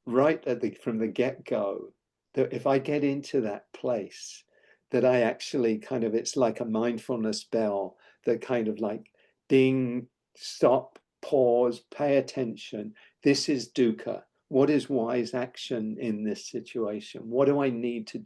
Speaker 1: right from the get-go, that if I get into that place, that I actually kind of, it's like a mindfulness bell that kind of like ding, stop, pause, pay attention. This is dukkha. What is wise action in this situation? What do I need to do?